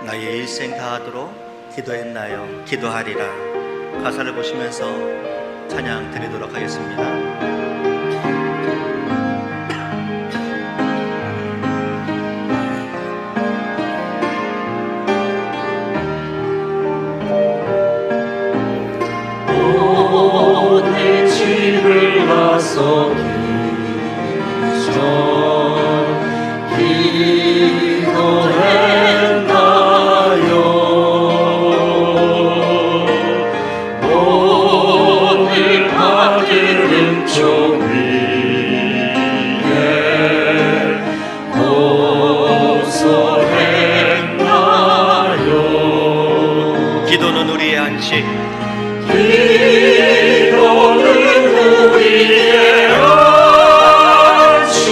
나의 일생 다하도록 기도했나요? 기도하리라. 가사를 보시면서 찬양 드리도록 하겠습니다. 오늘 집을 와서 기도했나요? 오늘 받은 은총 위에 고소했나요? 기도는 우리의 안식, 기도는 우리의 안식,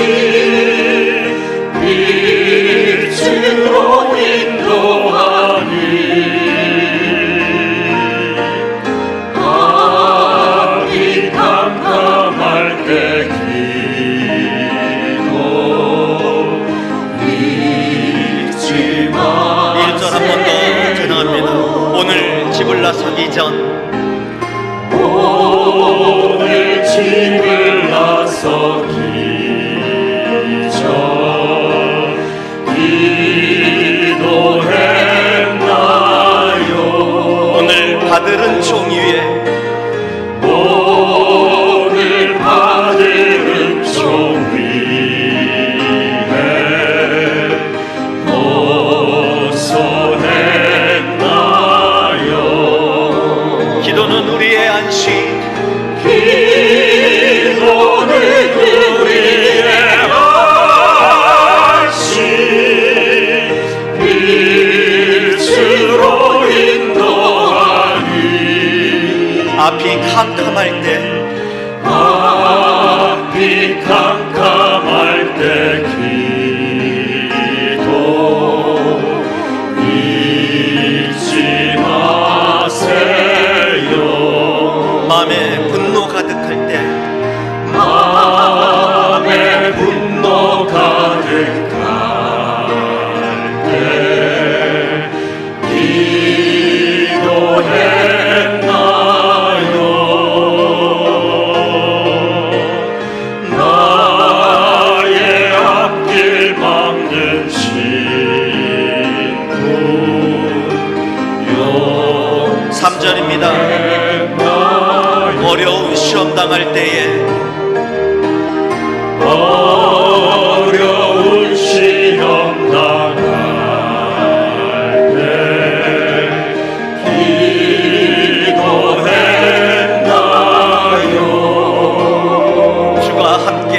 빛으로 인도하니 밤이 캄캄할 때 기도 잊지 마. 1절 한 번 더 찬양합니다. 오늘 집을 나서기 전 오늘 집을 나서기 전 기도했나요? 오늘 받을 은총 위에 오늘 받은 은총 위에 고소했나요? 기도는 우리의 안식, 기도는 우리의 안식, 빛으로 인도하니 앞이 캄캄할 때 앞이 캄캄할 때 기도 잊지 마세요. 마음에 분노 가득할 때 마음에 분노 가득할 때 기도했나요? 나의 앞길 막는 친구 3절입니다. 어려운 시험 당할 때에 어려운 시험 당할 때 기도했나요? 주가 함께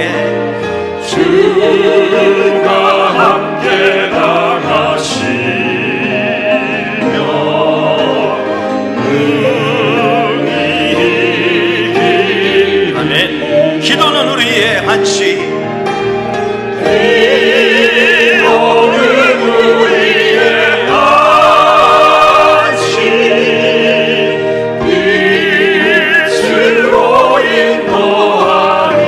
당하시며 능히 이기리. 아멘. 기도는 우리의 안식, 기도는 우리의 안식, 빛으로 인도하니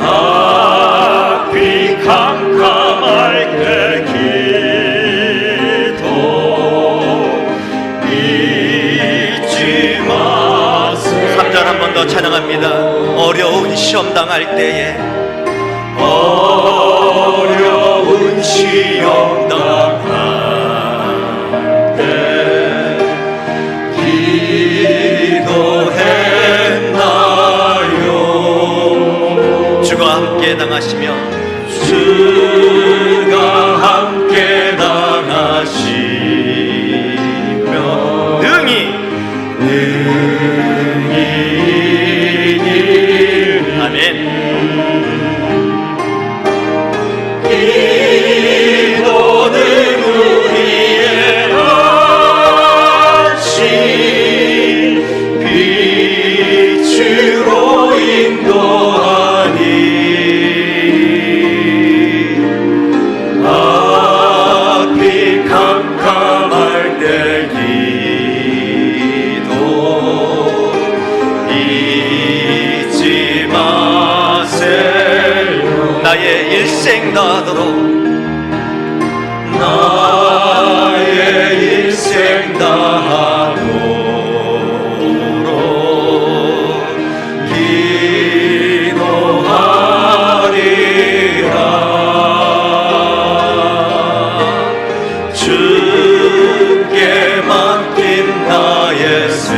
앞이 캄캄할 때 기도 잊지 마세요. 3절 한 번 더 찬양합니다. 어려운 시험 당할 때에 어려운 시험 당할 때 기도했나요? 주가 함께 당하시며 주가 함께 당하시며 능히 이기리. 아멘. 기도는 우리의 안식, 빛으로 인도하니 앞이 캄캄할 때 기도 잊지 마세요. 나의 일생 다하도록 나의 인생 다하도록 기도하리라. 주께 맡긴 나의 생애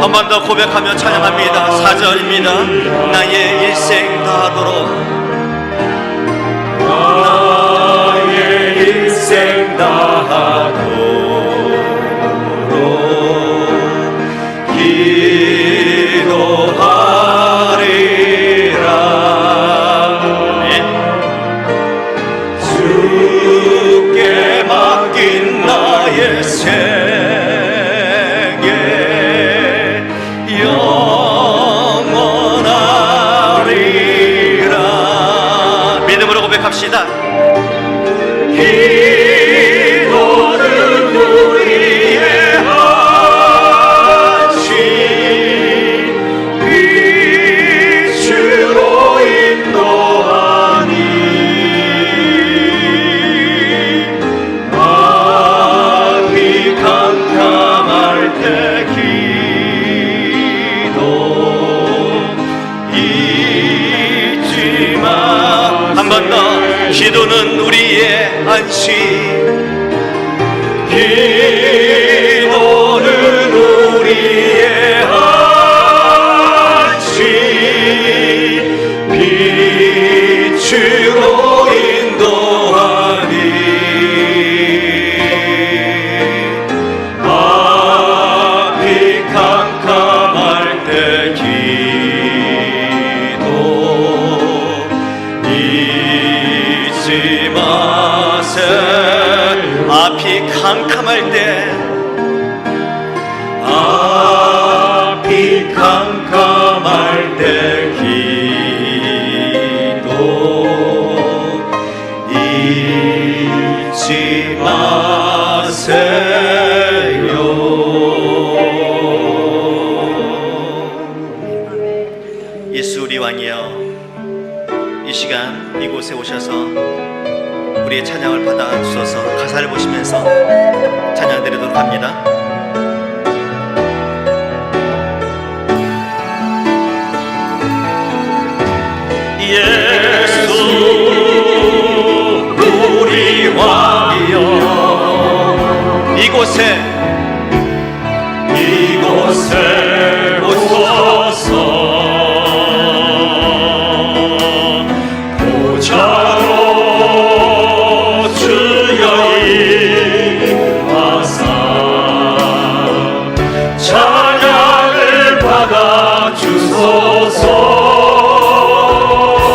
한 번 더 고백하며 찬양합니다. 4절입니다. 나의 일생 다하도록 나의 인생 다하도록 기도하리라. 주께 맡긴 나의 생애 영원하리라. 믿음으로 고백합시다. 기도는 우리의 한시 빛으로 인도하니 마음이 캄캄할 때 기도 잊지 마. 한 번 더. 기도는 우리의 안식. 기도는 우리의 안식 빛으로 인도하니 앞이 캄캄할 때 기도 잊지 마세. 앞이 캄캄할 때 앞이 캄캄할 때 기도 잊지 마세요. 예수 우리 왕이여, 이 시간 이곳에 오셔서 우리의 찬양을 받아 주셔서 가사를 보시면서 찬양 드리도록 합니다. 예수 우리 왕이여 이곳에 오소서. 보좌로 주여 임하사 찬양을 받아 주소서.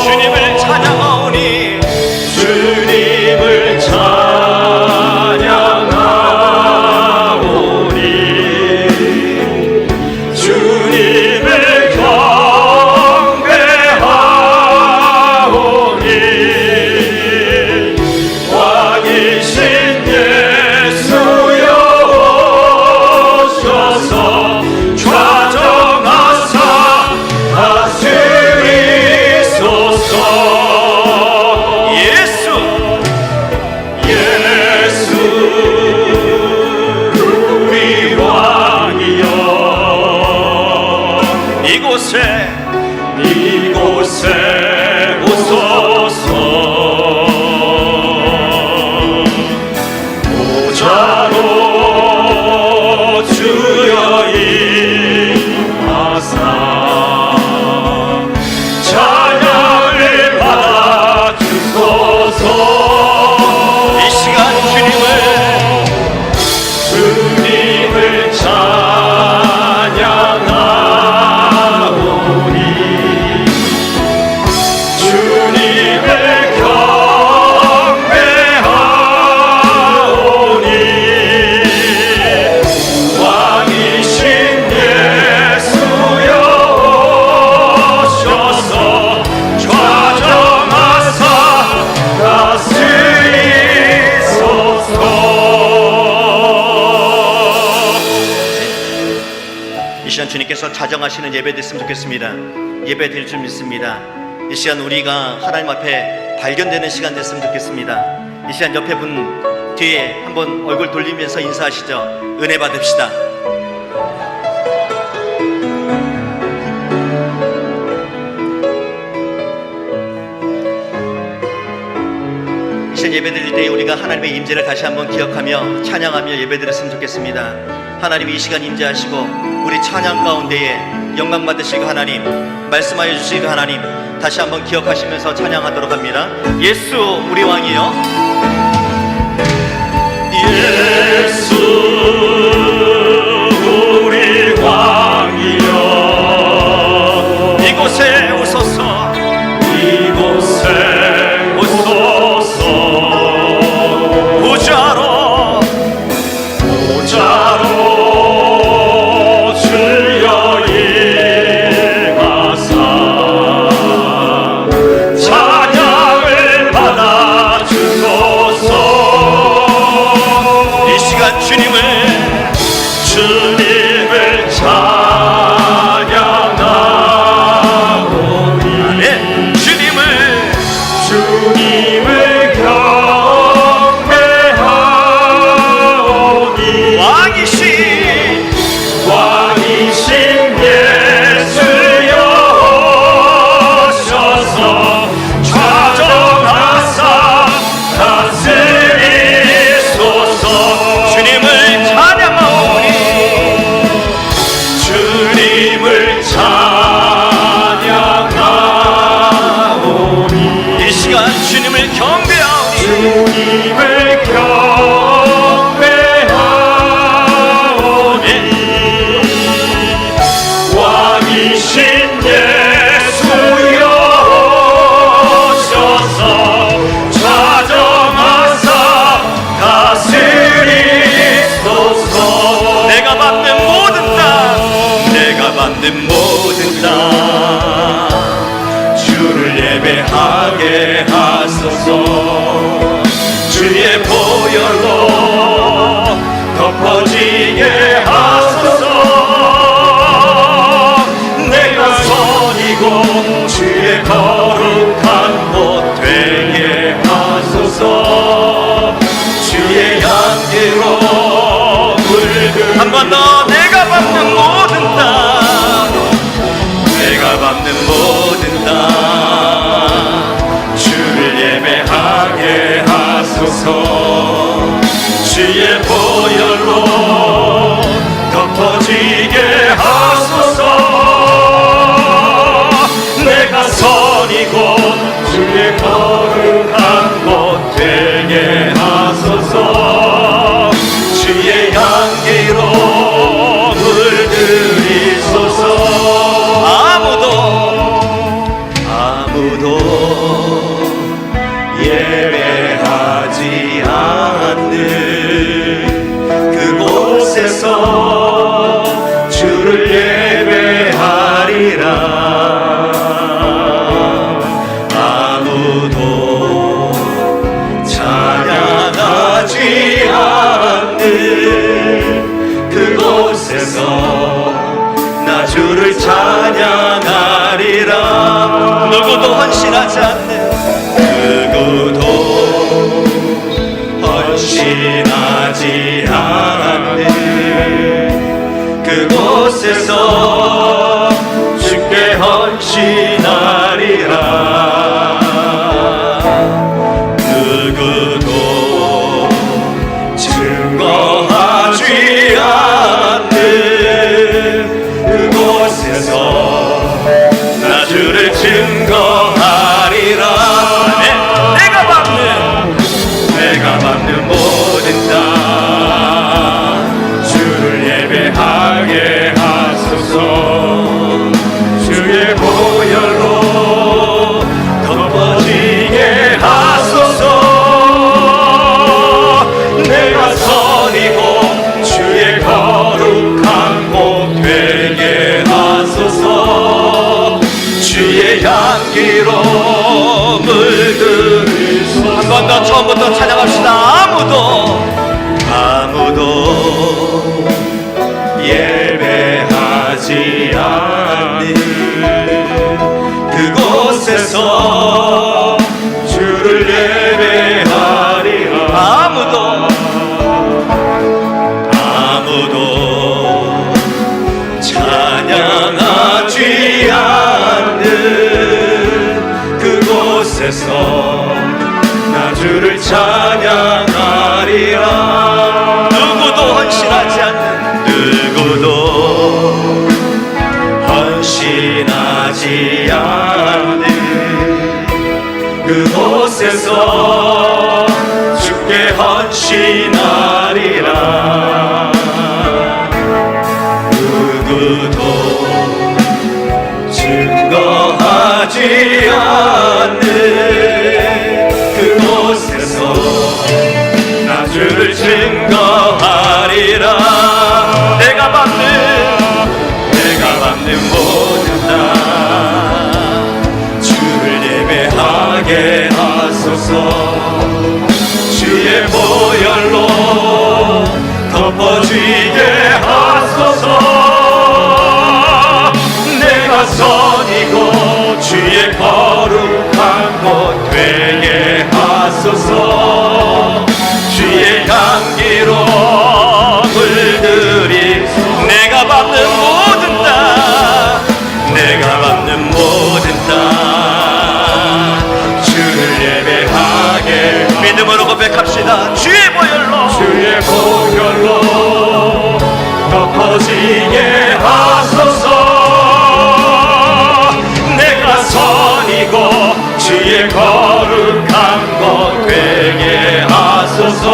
주님을 찬양하오니 주님을 찬양하오니 주님을 경배하오니 왕이신 예수여 오셔서 좌정하사 다스리소서. 예수 우리 왕이여 이곳에 오소서. 보좌로 주여 임하사 찬양을 받아 주소서. 이 시간 주님을 찬양하오니 주님을 경배하오니 왕이신 예수여 오셔서 좌정하사 다스리소서. 이 시간 주님께서 자정하시는 예배 됐으면 좋겠습니다. 예배 드릴 줄 믿습니다. 이 이 시간 우리가 하나님 앞에 발견되는 시간 됐으면 좋겠습니다. 이 시간 옆에 분 뒤에 한번 얼굴 돌리면서 인사하시죠. 은혜 받읍시다. 이 시간 예배 드릴 때 우리가 하나님의 임재를 다시 한번 기억하며 찬양하며 예배 드렸으면 좋겠습니다. 하나님이 이 시간 임재하시고 우리 찬양 가운데에 영광 받으시고 하나님, 말씀하여 주시고 하나님, 다시 한번 기억하시면서 찬양하도록 합니다. 예수 우리 왕이여, 예수 우리 왕이여, 이곳에 오소서, 이곳에 오소서. 보좌로 주여 임하사 찬양을 받아 주소서. 이 시간 주님을 찬양하오니. 네, 주님을 경배하오니. 왕이신 예수여 오셔서 좌정하사 다스리소서. 주님을 찬양하오니, 주님을 찬양하오니. 이 시간 주님을 경배하오니, 주님을 경배하오니. 왕이신 예수여 오셔서 좌정하사 다스리소서. 내가 받는 모든 땅, 내가 받는 모든 땅, 주를 예배하게 하소서. 주의 보혈로 덮어지게 하소서. 내가 선이고 주의 거룩한 곳 되게 하소서. 주의 향기로 물들 한 번 더 내가 받는 모든 땅, 내가 받는 모든 땅 주를 예배하게 하소서. 주의 보혈로 덮어지게 하소서. 내가 선이고 주의 거룩한 곳 되게 하소서. 주의 향기로 물들이소서. 아무도 예배하지 않는 그곳에서 주를 예배하리라. 아무도 찬양하지 않는 그곳에서 나 주를 찬양하리라. 누구도 헌신하지 않는, 누구도 헌신하지 않는 그곳에서 주께 헌신하리라. 누구도 증거하지 않는 그곳에서 나 주를 증거하리라. 내가 받는 모든 땅 주를 예배하게 하소서. 주의 보혈로 덮어지게 하소서. 내가 선이고 주의 거룩한 곳 되게 하소서. 주의 향기로 물들이소서. 한 번 더 처음부터 찬양합시다. 아무도 예배하지 않는 그곳 그곳에서 주를 예배하리라. 아무도 찬양하지 않는 그곳에서 나 주를 찬양하리라. 누구도 헌신하지 않는 누구도 헌신하지 않는 그곳에서 주께 헌신하리라. 누구도 증거하지 않는 그곳에서 나 주를 증거하리라. 내가 받는 모든 날 주를 예배하게 하소서. 주의 보혈로 덮어지게 하소서. 내가 선이고 주의 거룩한 곳 되게 하소서. 주의 향기로 물들이소서. 내가 밟는 모든 땅 주를 예배하게 믿음으로 고백합시다. 주의 보혈로 덮어지게 하소서. 내가 선이고 주의 거룩한 곳 되게 하소서.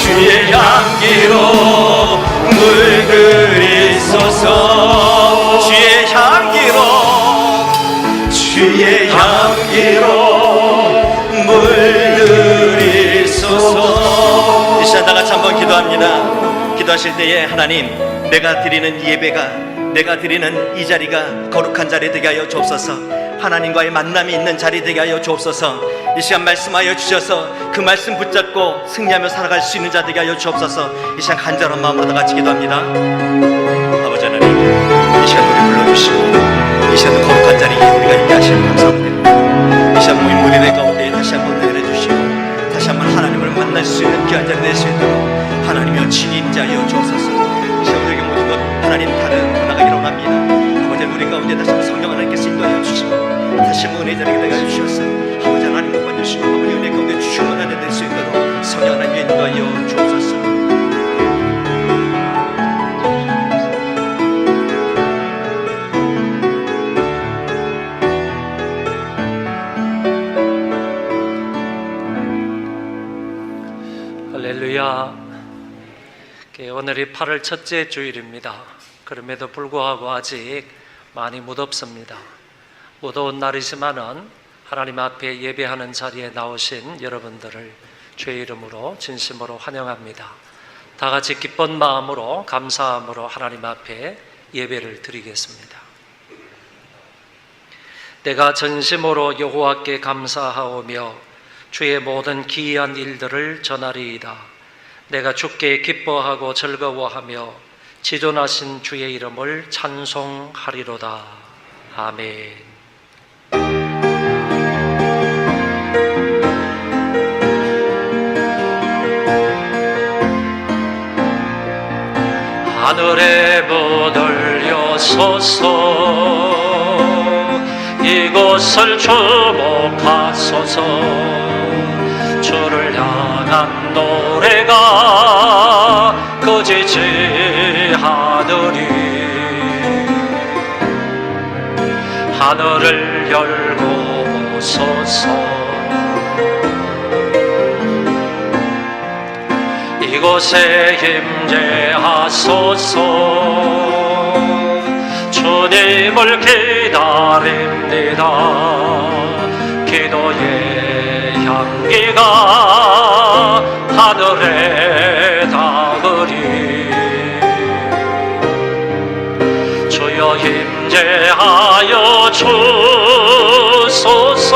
주의 향기로 물들이소서. 주의 향기로 물들이소서. 이 시간 다 같이 한번 기도합니다. 기도하실 때에 하나님, 내가 드리는 예배가, 내가 드리는 이 자리가 거룩한 자리 되게 하여 주옵소서. 하나님과의 만남이 있는 자리 되게 하여 주옵소서. 이 시간 말씀하여 주셔서 그 말씀 붙잡고 승리하며 살아갈 수 있는 자 되게 하여 주옵소서. 이 시간 간절한 마음으로 다 같이 기도합니다. 아버지 하나님, 이 시간 우리 불러주시고 이 시간 거룩한 자리에 우리가 있게 하시는 감사드립니다. 이 시간 모인 무리들 가운데 다시 한번 내려주시고 다시 한번 하나님을 만날 수 있는 귀한 자리 될 수 있도록 하나님이여 친히 임재하여 주옵소서. 이 시간 우리에게 모든 것 하나님 다른 변화가 일어납니다. 아버지 우리 가운데 다시 한번 성령 하나님께서 인도하여 주시고 다시 한번 은혜 자리에 되게 하여 주셔서 아버지 하나님 복 받으시고 아버지 은혜 가운데 충만한 은혜 될 수 있도록 성령 하나님 인도하여 주옵소서. 할렐루야. 오늘이 8월 첫째 주일입니다. 그럼에도 불구하고 아직 많이 무덥습니다. 무더운 날이지만은 하나님 앞에 예배하는 자리에 나오신 여러분들을 주의 이름으로 진심으로 환영합니다. 다 같이 기쁜 마음으로 감사함으로 하나님 앞에 예배를 드리겠습니다. 내가 전심으로 여호와께 감사하오며 주의 모든 기이한 일들을 전하리이다. 내가 주께 기뻐하고 즐거워하며 지존하신 주의 이름을 찬송하리로다. 아멘. 하늘에 보들려소서. 이곳을 주목하소서. 주를 향한 노래가 꺼지지 하더니 하늘을 열고 보소서. 이곳에 임재하소서. 주님을 기다립니다. 기도의 향기가 하늘에 닿으리. 주여 임재하여 주소서.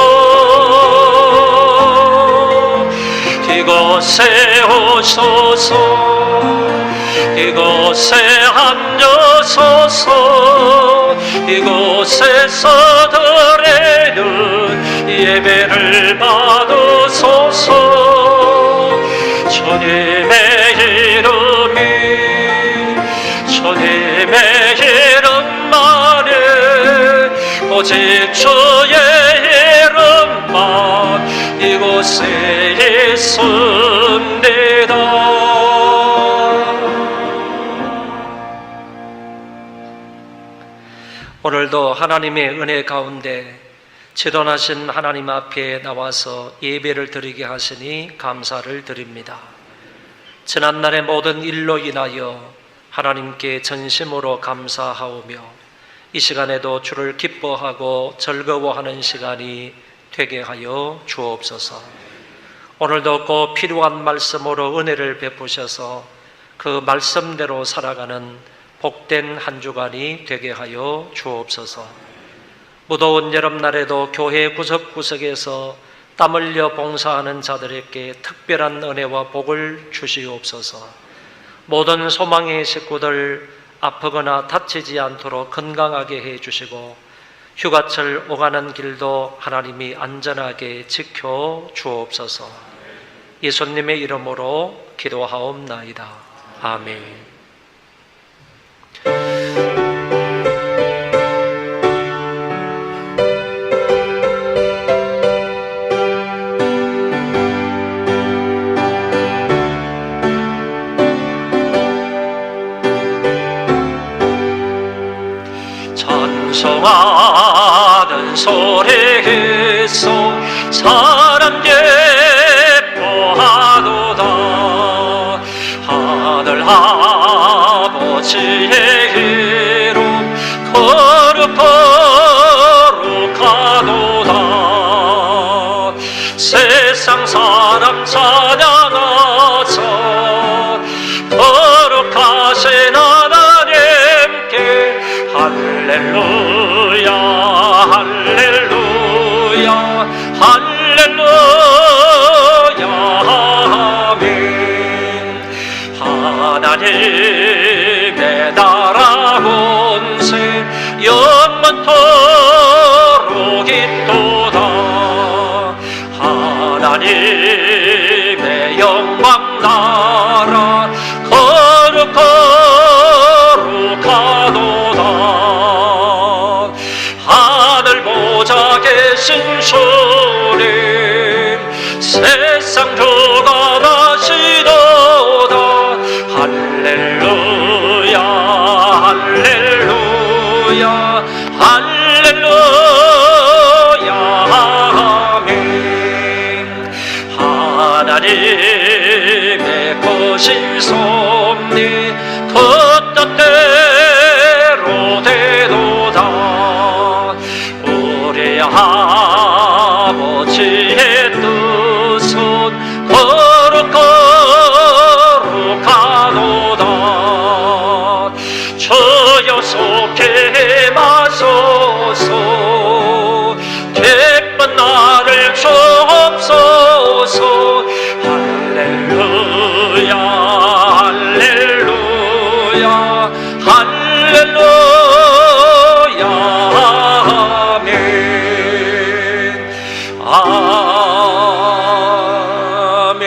이곳에 오소서. 이곳에 앉으소서. 이곳에서 들의 은혜를 받으소서. 주님의 이름이 주님의 이름만이 오직 주의 이름만 이곳에 있습니다. 오늘도 하나님의 은혜 가운데 지도하신 하나님 앞에 나와서 예배를 드리게 하시니 감사를 드립니다. 지난날의 모든 일로 인하여 하나님께 전심으로 감사하오며 이 시간에도 주를 기뻐하고 즐거워하는 시간이 되게 하여 주옵소서. 오늘도 꼭 필요한 말씀으로 은혜를 베푸셔서 그 말씀대로 살아가는 복된 한 주간이 되게 하여 주옵소서. 무더운 여름날에도 교회 구석구석에서 땀 흘려 봉사하는 자들에게 특별한 은혜와 복을 주시옵소서. 모든 소망의 식구들 아프거나 다치지 않도록 건강하게 해주시고 휴가철 오가는 길도 하나님이 안전하게 지켜 주옵소서. 예수님의 이름으로 기도하옵나이다. 아멘. 찬송하는 소리에서 사람 예뻐하도다. 하늘 아버지의 이름 거룩하도다. 세상 사람 찬양하자. 거룩하신 하나님께 할렐루야 할렐루야 할렐루야 아멘. 하나님의 나라 온세 영원토록 있도다. 하나님의 영광 나라 거룩하도다. 하늘 보좌 계신 주님 세상 주가 나시도다. 할렐루야 할렐루야 할렐루야 아멘. 하나님의 거신 섭리 그 뜻대로 되도다. 우리 아버지의 뜻은 거룩하도다. 주여 속해 마소서. 기쁜 나를 주옵소서. 할렐루야 할렐루야 할렐루야 아멘 아멘.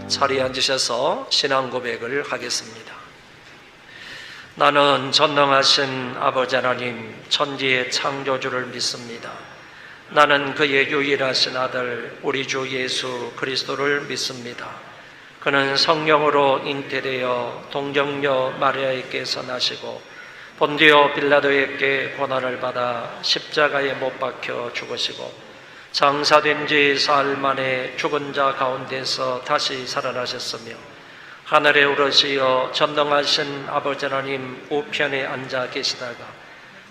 자리에 앉으셔서 신앙 고백을 하겠습니다. 나는 전능하신 아버지 하나님 천지의 창조주를 믿습니다. 나는 그의 유일하신 아들 우리 주 예수 그리스도를 믿습니다. 그는 성령으로 잉태되어 동정녀 마리아에게서 나시고 본디오 빌라도에게 고난을 받아 십자가에 못 박혀 죽으시고 장사된 지 사흘 만에 죽은 자 가운데서 다시 살아나셨으며 하늘에 오르시어 전능하신 아버지 하나님 우편에 앉아 계시다가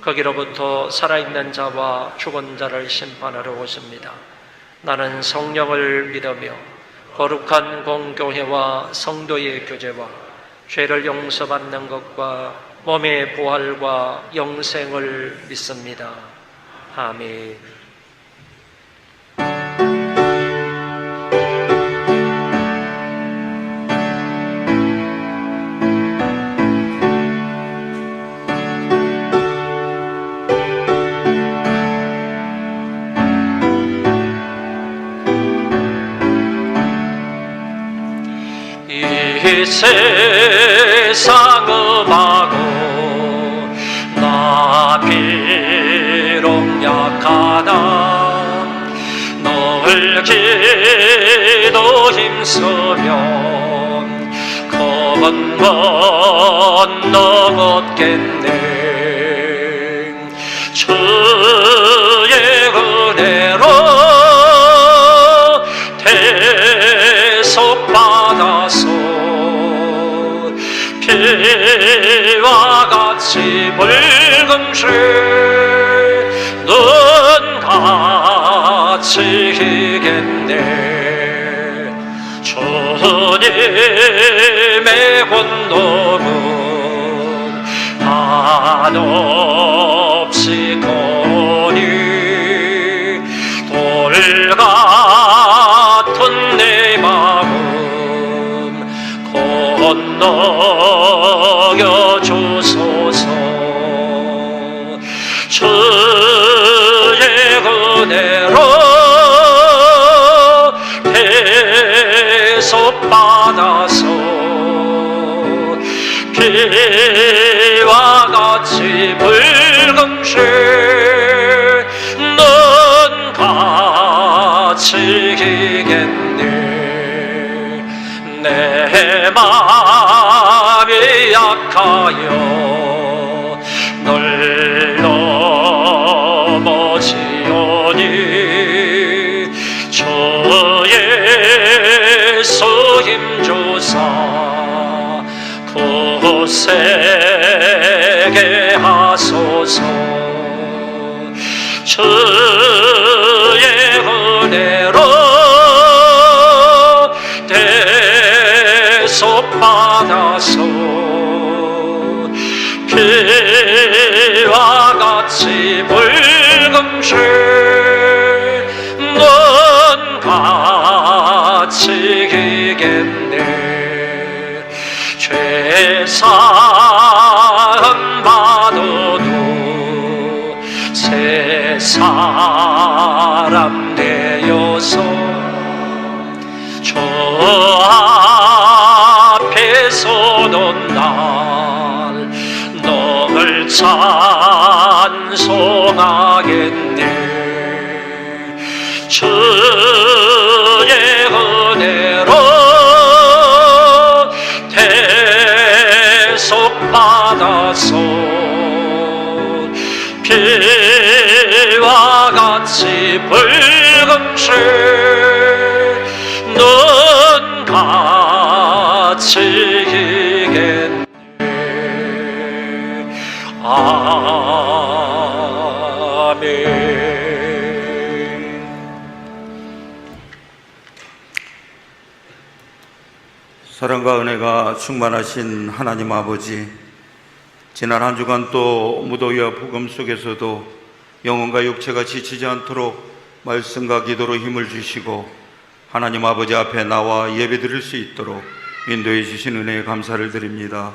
거기로부터 살아있는 자와 죽은 자를 심판하러 오십니다. 나는 성령을 믿으며 거룩한 공교회와 성도의 교제와 죄를 용서받는 것과 몸의 부활과 영생을 믿습니다. 아멘. 세상 음하고 나 비록 약하다 널 기도 힘쓰면 검은 건너 얻겠네. 주의 은혜로 대속받아서 피와 같이 붉은색 눈 같이 희겠네. 주님의 권능은 한없이 거니 돌 같은 내 마음 건너여 주소서. 주의 은혜로 대속받아서 피와 같이 붉은색 눈 같이 희겠네. 내 마음이 약하여 널 넘어지오니 주의 예수 힘주사 굳세게 하소서. 주의 은혜로 대속받아서 피와 같이 붉은색 눈 같이 희겠네. 죄사함 받아도 새 사람 되어서 주 앞에서는 날 너를 찬송하겠네. 주의 은혜로 대속받아서 피와 같이 붉은색 눈 같이 희겠네. 아멘. 사랑과 은혜가 충만하신 하나님 아버지, 지난 한 주간 또 무더위와 폭염 속에서도 영혼과 육체가 지치지 않도록 말씀과 기도로 힘을 주시고 하나님 아버지 앞에 나와 예배드릴 수 있도록 인도해 주신 은혜에 감사를 드립니다.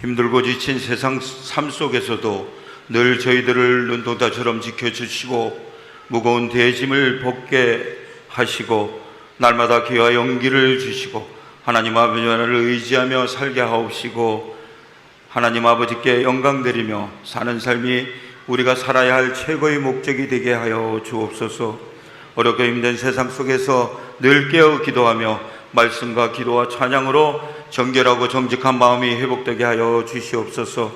힘들고 지친 세상 삶 속에서도 늘 저희들을 눈동자처럼 지켜주시고 무거운 대짐을 벗게 하시고 날마다 기와 용기를 주시고 하나님 아버지를 의지하며 살게 하옵시고 하나님 아버지께 영광 드리며 사는 삶이 우리가 살아야 할 최고의 목적이 되게 하여 주옵소서. 어렵고 힘든 세상 속에서 늘 깨어 기도하며 말씀과 기도와 찬양으로 정결하고 정직한 마음이 회복되게 하여 주시옵소서.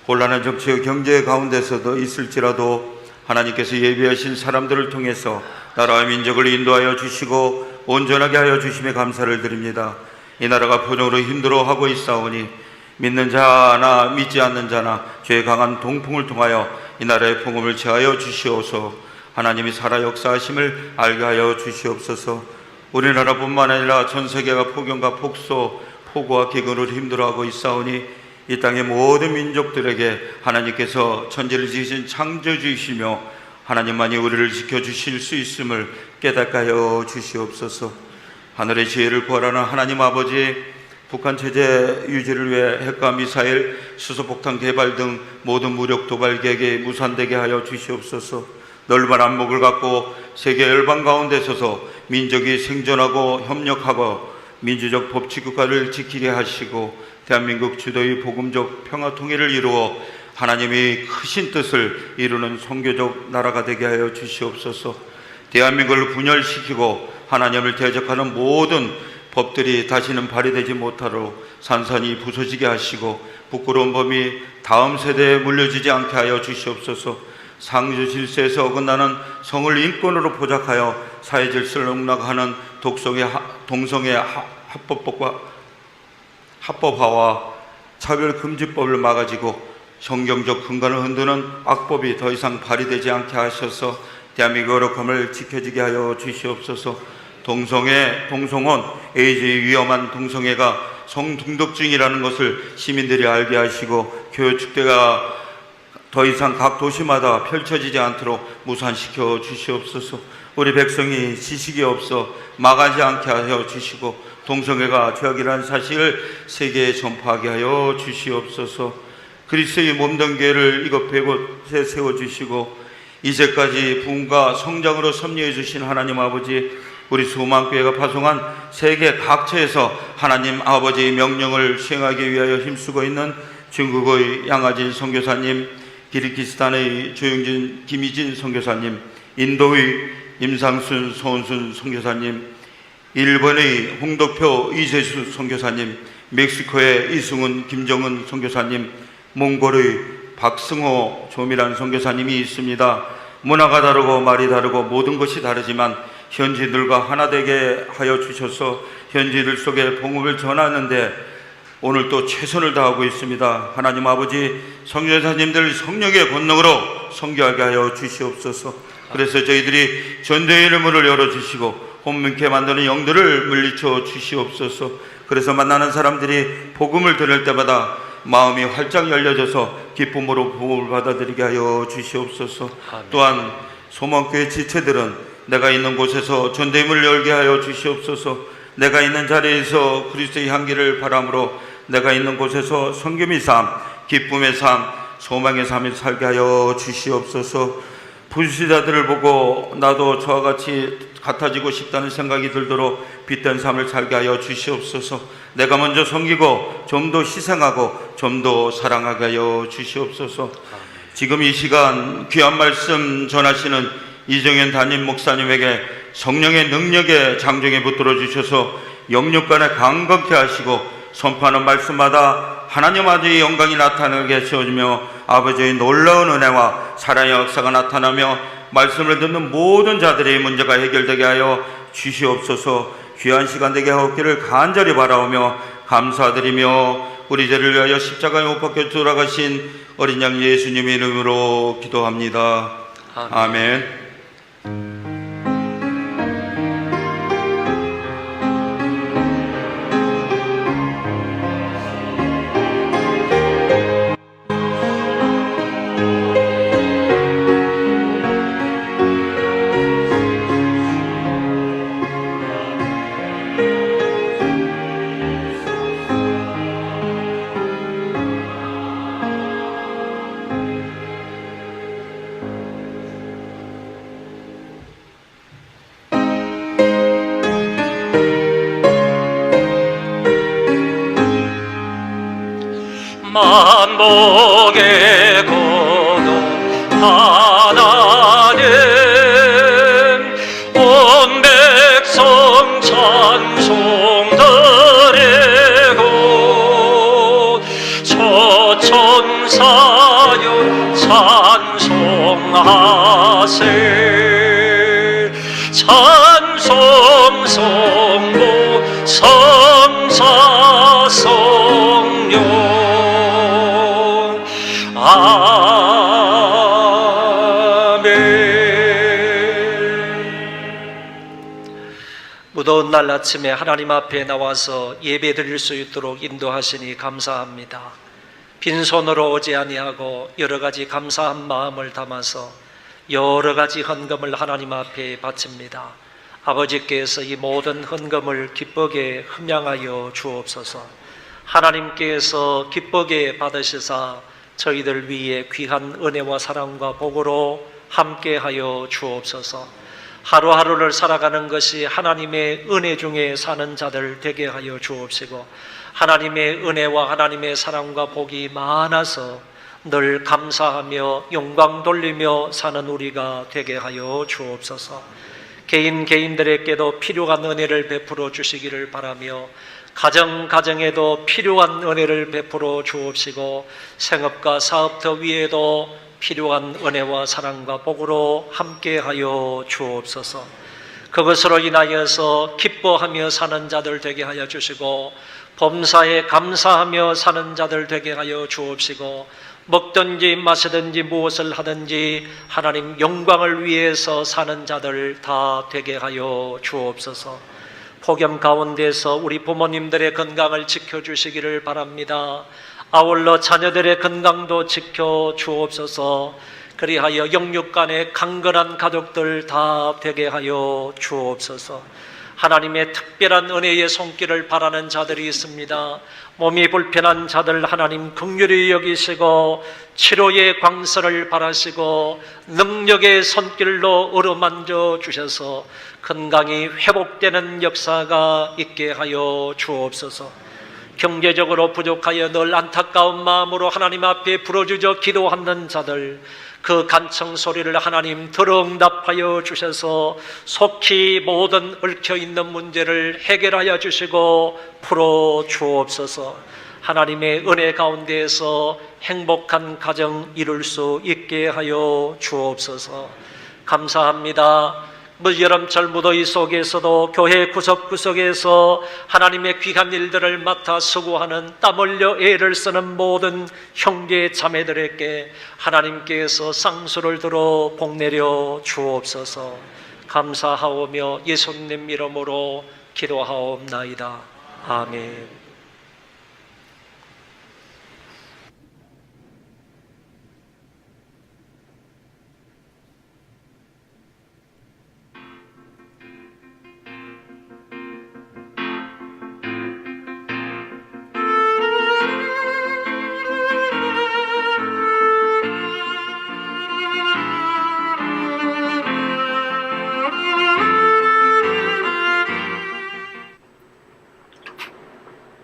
곤란한 정치와 경제 가운데서도 있을지라도 하나님께서 예비하신 사람들을 통해서 나라와 민족을 인도하여 주시고 온전하게 하여 주심에 감사를 드립니다. 이 나라가 표적으로 힘들어하고 있사오니 믿는 자나 믿지 않는 자나 죄의 강한 동풍을 통하여 이 나라의 복음을 제하여 주시옵소서. 하나님이 살아 역사하심을 알게 하여 주시옵소서. 우리나라뿐만 아니라 전 세계가 폭염과 폭소, 폭우와 기근으로 힘들어하고 있사오니 이 땅의 모든 민족들에게 하나님께서 천지를 지으신 창조주이시며 하나님만이 우리를 지켜주실 수 있음을 깨닫게 하여 주시옵소서. 하늘의 지혜를 구하라는 하나님 아버지, 북한 체제 유지를 위해 핵과 미사일, 수소폭탄 개발 등 모든 무력 도발 계획이 무산되게 하여 주시옵소서. 넓은 안목을 갖고 세계 열방 가운데 서서 민족이 생존하고 협력하고 민주적 법치 국가를 지키게 하시고 대한민국 주도의 복음적 평화 통일을 이루어 하나님의 크신 뜻을 이루는 선교적 나라가 되게 하여 주시옵소서. 대한민국을 분열시키고 하나님을 대적하는 모든 법들이 다시는 발휘되지 못하도록 산산이 부서지게 하시고 부끄러운 범이 다음 세대에 물려지지 않게 하여 주시옵소서. 상주 질서에서 어긋나는 성을 인권으로 포장하여 사회 질서를 농락하는 동성애 합법화와 차별금지법을 막아지고 성경적 근간을 흔드는 악법이 더 이상 발휘되지 않게 하셔서 대한민국의 거룩함을 지켜지게 하여 주시옵소서. 동성혼, 에이즈의 위험한 동성애가 성중독증이라는 것을 시민들이 알게 하시고 교육 축제가 더 이상 각 도시마다 펼쳐지지 않도록 무산시켜 주시옵소서. 우리 백성이 지식이 없어 망하지 않게 하여 주시고 동성애가 죄악이라는 사실을 세계에 전파하게 하여 주시옵소서. 그리스도의 몸된 교회를 이곳 백곳에 세워주시고 이제까지 부흥과 성장으로 섭리해 주신 하나님 아버지, 우리 소망교회가 파송한 세계 각처에서 하나님 아버지의 명령을 수행하기 위하여 힘쓰고 있는 중국의 양아진 선교사님, 키르기스탄의 조용진 김희진 선교사님, 인도의 임상순 소은순 선교사님, 일본의 홍덕표 이재수 선교사님, 멕시코의 이승훈 김정은 선교사님, 몽골의 박승호 조미란 선교사님이 있습니다. 문화가 다르고 말이 다르고 모든 것이 다르지만 현지인들과 하나 되게 하여 주셔서 현지인들 속에 복음을 전하는데 오늘 또 최선을 다하고 있습니다. 하나님 아버지, 선교사님들 성령의 권능으로 선교하게 하여 주시옵소서. 그래서 저희들이 전도의 문을 열어주시고 혼민케 만드는 영들을 물리쳐 주시옵소서. 그래서 만나는 사람들이 복음을 들을 때마다 마음이 활짝 열려져서 기쁨으로 복음을 받아들이게 하여 주시옵소서. 아멘. 또한 소망교회 지체들은 내가 있는 곳에서 전도의 문을 열게 하여 주시옵소서. 내가 있는 자리에서 그리스도의 향기를 바람으로 내가 있는 곳에서 성김의 삶, 기쁨의 삶, 소망의 삶을 살게 하여 주시옵소서. 불신자들을 보고 나도 저와 같이 같아지고 싶다는 생각이 들도록 빛된 삶을 살게 하여 주시옵소서. 내가 먼저 섬기고 좀 더 희생하고 좀 더 사랑하게 하여 주시옵소서. 지금 이 시간 귀한 말씀 전하시는 이정현 담임 목사님에게 성령의 능력에 장정에 붙들어 주셔서 영육간에 강건케 하시고 선포하는 말씀마다 하나님 아버지의 영광이 나타나게 하시며 아버지의 놀라운 은혜와 사랑의 역사가 나타나며 말씀을 듣는 모든 자들의 문제가 해결되게 하여 주시옵소서. 귀한 시간 되게 하옵기를 간절히 바라오며 감사드리며 우리 죄를 위하여 십자가에 못 박혀 돌아가신 어린 양 예수님의 이름으로 기도합니다. 아멘. 만복의 고동 하나님, 온 백성 찬송 드리고 초천사연 찬송하세. 찬송 성부 성사 성령 무더운 날 아침에 하나님 앞에 나와서 예배 드릴 수 있도록 인도하시니 감사합니다. 빈손으로 오지 아니하고 여러 가지 감사한 마음을 담아서 여러 가지 헌금을 하나님 앞에 바칩니다. 아버지께서 이 모든 헌금을 기쁘게 흠양하여 주옵소서. 하나님께서 기쁘게 받으시사 저희들 위에 귀한 은혜와 사랑과 복으로 함께하여 주옵소서. 하루하루를 살아가는 것이 하나님의 은혜 중에 사는 자들 되게 하여 주옵시고, 하나님의 은혜와 하나님의 사랑과 복이 많아서 늘 감사하며 영광 돌리며 사는 우리가 되게 하여 주옵소서. 개인들에게도 필요한 은혜를 베풀어 주시기를 바라며, 가정에도 필요한 은혜를 베풀어 주옵시고, 생업과 사업터 위에도 필요한 은혜와 사랑과 복으로 함께하여 주옵소서. 그것으로 인하여서 기뻐하며 사는 자들 되게 하여 주시고, 범사에 감사하며 사는 자들 되게 하여 주옵시고, 먹든지 마시든지 무엇을 하든지 하나님 영광을 위해서 사는 자들 다 되게 하여 주옵소서. 폭염 가운데서 우리 부모님들의 건강을 지켜주시기를 바랍니다. 아울러 자녀들의 건강도 지켜 주옵소서. 그리하여 영육간의 강건한 가족들 다 되게 하여 주옵소서. 하나님의 특별한 은혜의 손길을 바라는 자들이 있습니다. 몸이 불편한 자들 하나님 긍휼히 여기시고, 치료의 광선을 바라시고 능력의 손길로 어루만져 주셔서 건강이 회복되는 역사가 있게 하여 주옵소서. 경제적으로 부족하여 늘 안타까운 마음으로 하나님 앞에 부르짖어 기도하는 자들, 그 간청 소리를 하나님 들어 응답하여 주셔서 속히 모든 얽혀있는 문제를 해결하여 주시고 풀어 주옵소서. 하나님의 은혜 가운데에서 행복한 가정 이룰 수 있게 하여 주옵소서. 감사합니다. 여름철 무더위 속에서도 교회 구석구석에서 하나님의 귀한 일들을 맡아 수고하는, 땀 흘려 애를 쓰는 모든 형제 자매들에게 하나님께서 쌍수를 들어 복내려 주옵소서. 감사하오며 예수님 이름으로 기도하옵나이다. 아멘.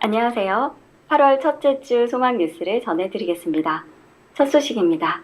안녕하세요. 8월 첫째 주 소망 뉴스를 전해드리겠습니다. 첫 소식입니다.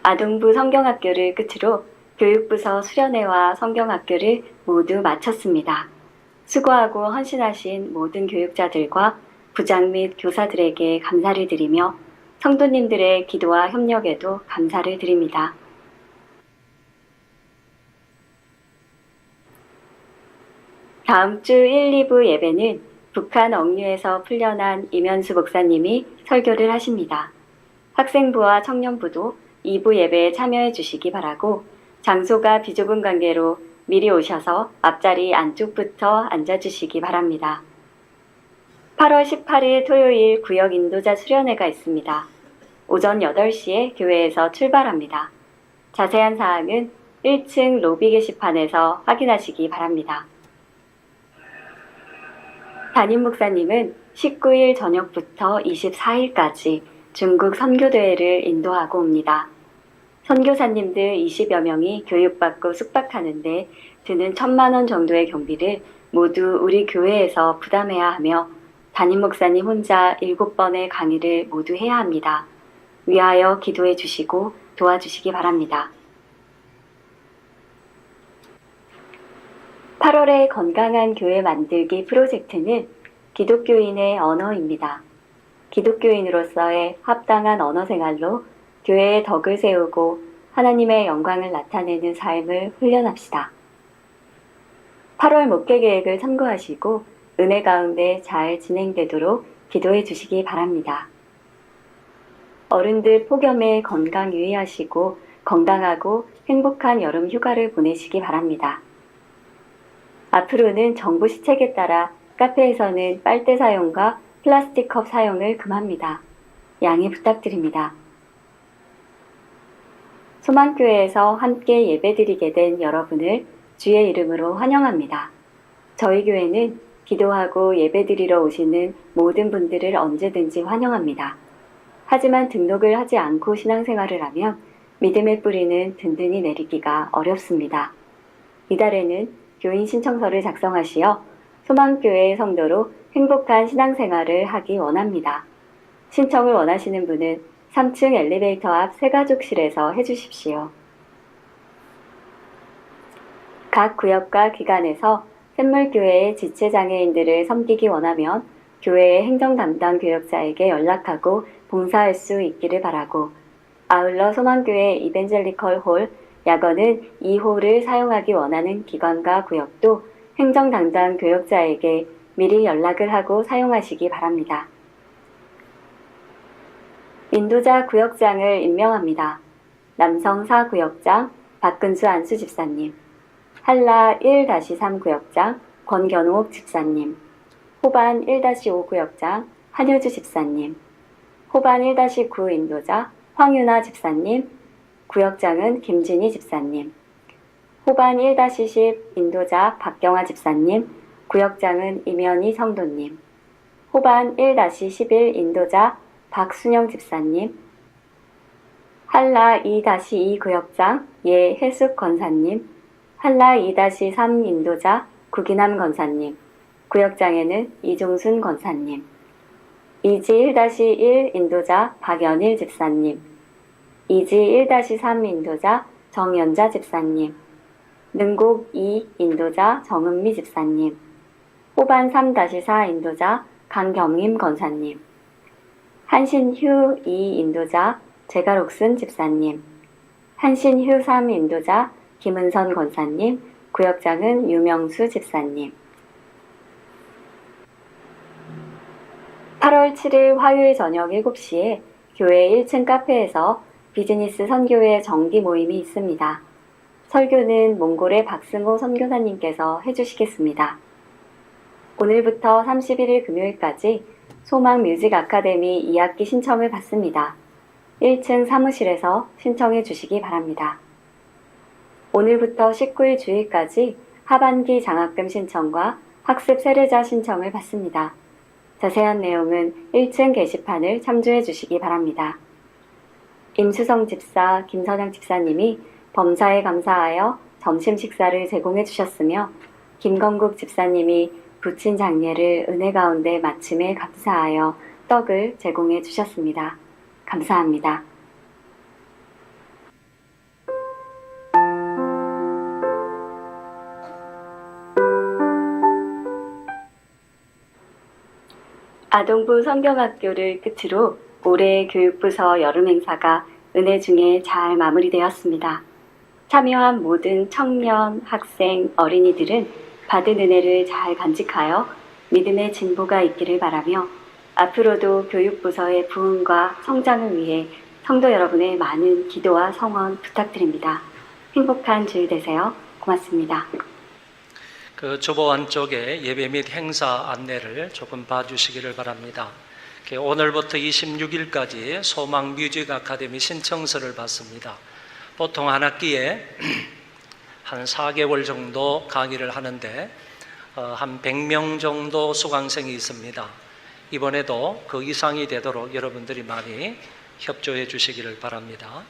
아동부 성경학교를 끝으로 교육부서 수련회와 성경학교를 모두 마쳤습니다. 수고하고 헌신하신 모든 교육자들과 부장 및 교사들에게 감사를 드리며 성도님들의 기도와 협력에도 감사를 드립니다. 다음 주 1, 2부 예배는 북한 억류에서 풀려난 이면수 목사님이 설교를 하십니다. 학생부와 청년부도 2부 예배에 참여해 주시기 바라고, 장소가 비좁은 관계로 미리 오셔서 앞자리 안쪽부터 앉아주시기 바랍니다. 8월 18일 토요일 구역 인도자 수련회가 있습니다. 오전 8시에 교회에서 출발합니다. 자세한 사항은 1층 로비 게시판에서 확인하시기 바랍니다. 담임 목사님은 19일 저녁부터 24일까지 중국 선교대회를 인도하고 옵니다. 선교사님들 20여 명이 교육받고 숙박하는데 드는 1,000만 원 정도의 경비를 모두 우리 교회에서 부담해야 하며 담임 목사님 혼자 7번의 강의를 모두 해야 합니다. 위하여 기도해 주시고 도와주시기 바랍니다. 8월의 건강한 교회 만들기 프로젝트는 기독교인의 언어입니다. 기독교인으로서의 합당한 언어 생활로 교회의 덕을 세우고 하나님의 영광을 나타내는 삶을 훈련합시다. 8월 목회 계획을 참고하시고 은혜 가운데 잘 진행되도록 기도해 주시기 바랍니다. 어른들 폭염에 건강 유의하시고 건강하고 행복한 여름 휴가를 보내시기 바랍니다. 앞으로는 정부 시책에 따라 카페에서는 빨대 사용과 플라스틱 컵 사용을 금합니다. 양해 부탁드립니다. 소망교회에서 함께 예배드리게 된 여러분을 주의 이름으로 환영합니다. 저희 교회는 기도하고 예배드리러 오시는 모든 분들을 언제든지 환영합니다. 하지만 등록을 하지 않고 신앙생활을 하면 믿음의 뿌리는 든든히 내리기가 어렵습니다. 이달에는 교인 신청서를 작성하시어 소망교회의 성도로 행복한 신앙생활을 하기 원합니다. 신청을 원하시는 분은 3층 엘리베이터 앞 새가족실에서 해주십시오. 각 구역과 기관에서 샘물교회의 지체장애인들을 섬기기 원하면 교회의 행정 담당 교역자에게 연락하고 봉사할 수 있기를 바라고, 아울러 소망교회 이벤젤리컬 홀 야거는 2홀을 사용하기 원하는 기관과 구역도 행정 담당 교역자에게 미리 연락을 하고 사용하시기 바랍니다. 인도자 구역장을 임명합니다. 남성 4구역장 박근수 안수 집사님, 한라 1-3 구역장 권견옥 집사님, 호반 1-5 구역장 한효주 집사님, 호반 1-9 인도자 황윤아 집사님, 구역장은 김진희 집사님, 호반 1-10 인도자 박경화 집사님, 구역장은 임현희 성도님, 호반 1-11 인도자 박순영 집사님, 한라 2-2 구역장 예혜숙 권사님, 한라 2-3 인도자 구기남 권사님, 구역장에는 이종순 권사님, 이지 1-1 인도자 박연일 집사님, 이지 1-3 인도자 정연자 집사님, 능곡 2 인도자 정은미 집사님, 호반 3-4 인도자 강경임 권사님, 한신휴 2 인도자 제가록슨 집사님, 한신휴 3 인도자 김은선 권사님, 구역장은 유명수 집사님. 8월 7일 화요일 저녁 7시에 교회 1층 카페에서 비즈니스 선교회 정기 모임이 있습니다. 설교는 몽골의 박승호 선교사님께서 해주시겠습니다. 오늘부터 31일 금요일까지 소망 뮤직 아카데미 2학기 신청을 받습니다. 1층 사무실에서 신청해 주시기 바랍니다. 오늘부터 19일 주일까지 하반기 장학금 신청과 학습 세례자 신청을 받습니다. 자세한 내용은 1층 게시판을 참조해 주시기 바랍니다. 임수성 집사, 김선영 집사님이 범사에 감사하여 점심 식사를 제공해 주셨으며, 김건국 집사님이 부친 장례를 은혜 가운데 마침에 감사하여 떡을 제공해 주셨습니다. 감사합니다. 아동부 성경학교를 끝으로 올해 교육부서 여름 행사가 은혜 중에 잘 마무리되었습니다. 참여한 모든 청년, 학생, 어린이들은 받은 은혜를 잘 간직하여 믿음의 진보가 있기를 바라며, 앞으로도 교육부서의 부흥과 성장을 위해 성도 여러분의 많은 기도와 성원 부탁드립니다. 행복한 주일 되세요. 고맙습니다. 그 주보 안쪽에 예배 및 행사 안내를 조금 봐주시기를 바랍니다. 오늘부터 26일까지 소망 뮤직 아카데미 신청서를 받습니다. 보통 한 학기에 한 4개월 정도 강의를 하는데 한 100명 정도 수강생이 있습니다. 이번에도 그 이상이 되도록 여러분들이 많이 협조해 주시기를 바랍니다.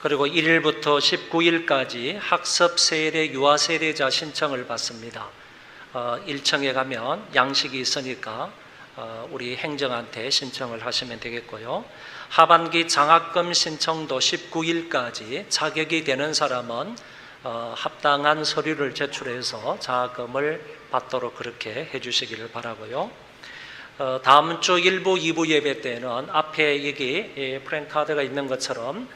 그리고 1일부터 19일까지 학습 세례 유아 세례자 신청을 받습니다. 1층에 가면 양식이 있으니까 우리 행정한테 신청을 하시면 되겠고요. 하반기 장학금 신청도 19일까지 자격이 되는 사람은 합당한 서류를 제출해서 장학금을 받도록 그렇게 해주시기를 바라고요. 다음 주 1부, 2부 예배 때는 앞에 여기 프랭카드가 있는 것처럼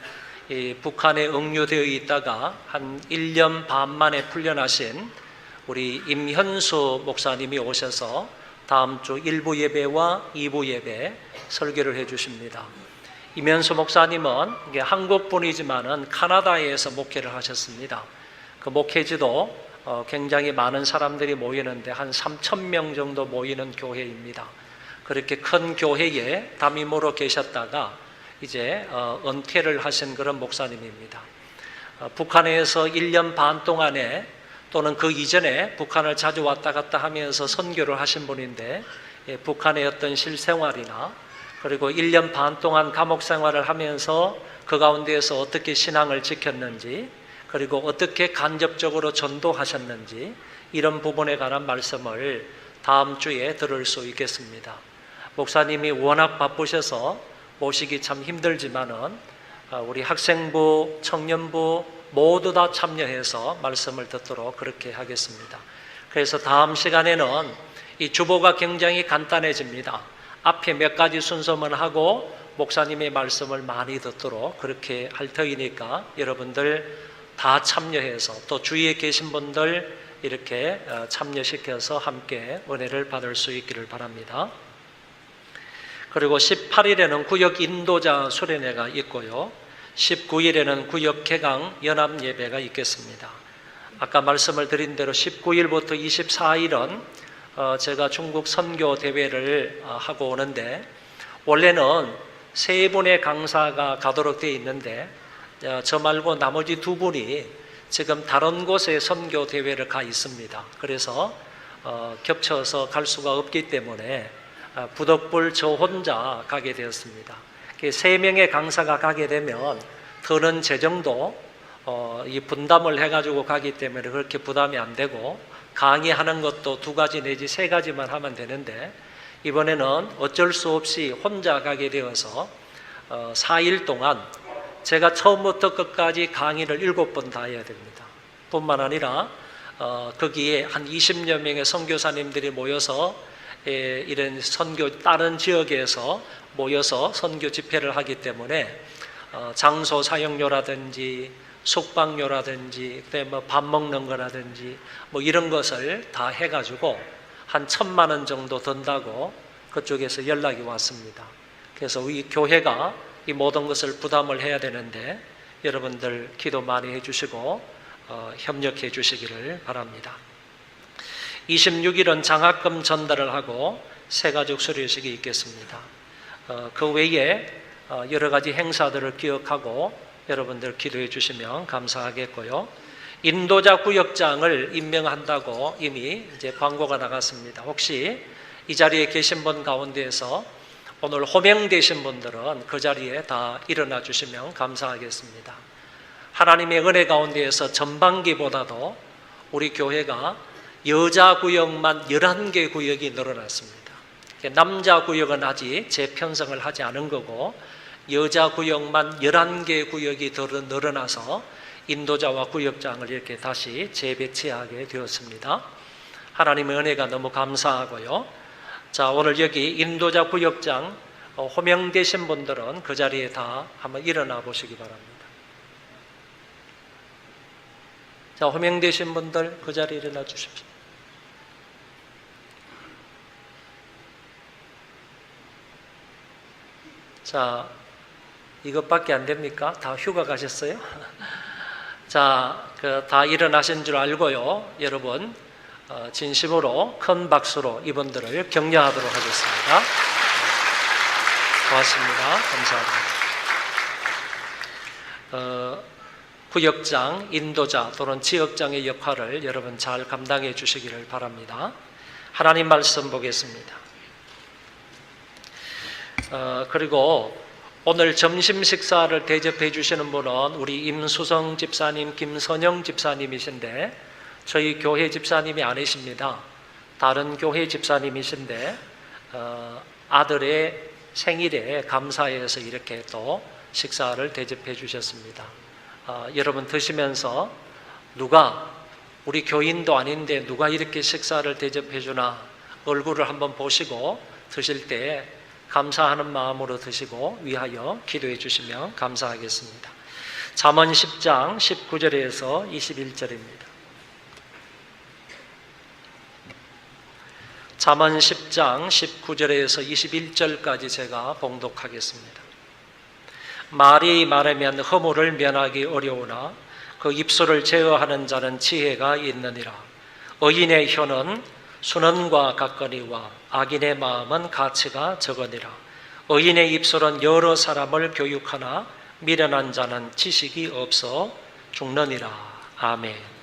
북한에 억류되어 있다가 한 1년 반 만에 풀려나신 우리 임현수 목사님이 오셔서 다음 주 1부 예배와 2부 예배 설교를 해주십니다. 임현수 목사님은 한국 분이지만은 카나다에서 목회를 하셨습니다. 그 목회지도 굉장히 많은 사람들이 모이는데 한 3,000명 정도 모이는 교회입니다. 그렇게 큰 교회에 담임으로 계셨다가 이제 은퇴를 하신 그런 목사님입니다. 북한에서 1년 반 동안에 또는 그 이전에 북한을 자주 왔다 갔다 하면서 선교를 하신 분인데 북한의 어떤 실생활이나 그리고 1년 반 동안 감옥 생활을 하면서 그 가운데에서 어떻게 신앙을 지켰는지 그리고 어떻게 간접적으로 전도하셨는지 이런 부분에 관한 말씀을 다음 주에 들을 수 있겠습니다. 목사님이 워낙 바쁘셔서 모시기 참 힘들지만은 우리 학생부, 청년부 모두 다 참여해서 말씀을 듣도록 그렇게 하겠습니다. 그래서 다음 시간에는 이 주보가 굉장히 간단해집니다. 앞에 몇 가지 순서만 하고 목사님의 말씀을 많이 듣도록 그렇게 할 터이니까 여러분들 다 참여해서 또 주위에 계신 분들 이렇게 참여시켜서 함께 은혜를 받을 수 있기를 바랍니다. 그리고 18일에는 구역 인도자 수련회가 있고요. 19일에는 구역 개강 연합 예배가 있겠습니다. 아까 말씀을 드린 대로 19일부터 24일은 제가 중국 선교 대회를 하고 오는데 원래는 3분의 강사가 가도록 되어 있는데 저 말고 나머지 2분이 지금 다른 곳에 선교 대회를 가 있습니다. 그래서 겹쳐서 갈 수가 없기 때문에 부덕불 저 혼자 가게 되었습니다. 3명의 강사가 가게 되면 드는 재정도 이 분담을 해가지고 가기 때문에 그렇게 부담이 안 되고 강의하는 것도 2가지 내지 3가지만 하면 되는데 이번에는 어쩔 수 없이 혼자 가게 되어서 4일 동안 제가 처음부터 끝까지 강의를 7번 다 해야 됩니다. 뿐만 아니라 거기에 한 20여 명의 선교사님들이 모여서 이런 선교 다른 지역에서 모여서 선교 집회를 하기 때문에 장소 사용료라든지 숙박료라든지 그다음에 밥 먹는 거라든지 뭐 이런 것을 다 해가지고 한 1,000만 원 정도 든다고 그쪽에서 연락이 왔습니다. 그래서 우리 교회가 이 모든 것을 부담을 해야 되는데 여러분들 기도 많이 해주시고 협력해 주시기를 바랍니다. 26일은 장학금 전달을 하고 새가족 수료식이 있겠습니다. 그 외에 여러 가지 행사들을 기억하고 여러분들 기도해 주시면 감사하겠고요. 인도자 구역장을 임명한다고 이미 이제 광고가 나갔습니다. 혹시 이 자리에 계신 분 가운데에서 오늘 호명되신 분들은 그 자리에 다 일어나 주시면 감사하겠습니다. 하나님의 은혜 가운데에서 전반기보다도 우리 교회가 여자 구역만 11개 구역이 늘어났습니다. 남자 구역은 아직 재편성을 하지 않은 거고 여자 구역만 11개 구역이 늘어나서 인도자와 구역장을 이렇게 다시 재배치하게 되었습니다. 하나님의 은혜가 너무 감사하고요. 자, 오늘 여기 인도자 구역장 호명되신 분들은 그 자리에 다 한번 일어나 보시기 바랍니다. 자, 호명되신 분들 그 자리에 일어나 주십시오. 자, 이것밖에 안 됩니까? 다 휴가 가셨어요? 자, 다 일어나신 줄 알고요. 여러분, 진심으로 큰 박수로 이분들을 격려하도록 하겠습니다. 고맙습니다. 감사합니다. 구역장, 인도자 또는 지역장의 역할을 여러분 잘 감당해 주시기를 바랍니다. 하나님 말씀 보겠습니다. 그리고 오늘 점심 식사를 대접해 주시는 분은 우리 임수성 집사님, 김선영 집사님이신데 저희 교회 집사님이 아니십니다. 다른 교회 집사님이신데 아들의 생일에 감사해서 이렇게 또 식사를 대접해 주셨습니다. 여러분 드시면서 누가 우리 교인도 아닌데 누가 이렇게 식사를 대접해 주나 얼굴을 한번 보시고 드실 때 감사하는 마음으로 드시고 위하여 기도해 주시면 감사하겠습니다. 잠언 10장 19절에서 21절입니다. 잠언 10장 19절에서 21절까지 제가 봉독하겠습니다. 말이 많으면 허물을 면하기 어려우나 그 입술을 제어하는 자는 지혜가 있느니라. 의인의 혀는 순언과 같거니와 악인의 마음은 가치가 적으니라. 의인의 입술은 여러 사람을 교육하나 미련한 자는 지식이 없어 죽느니라. 아멘.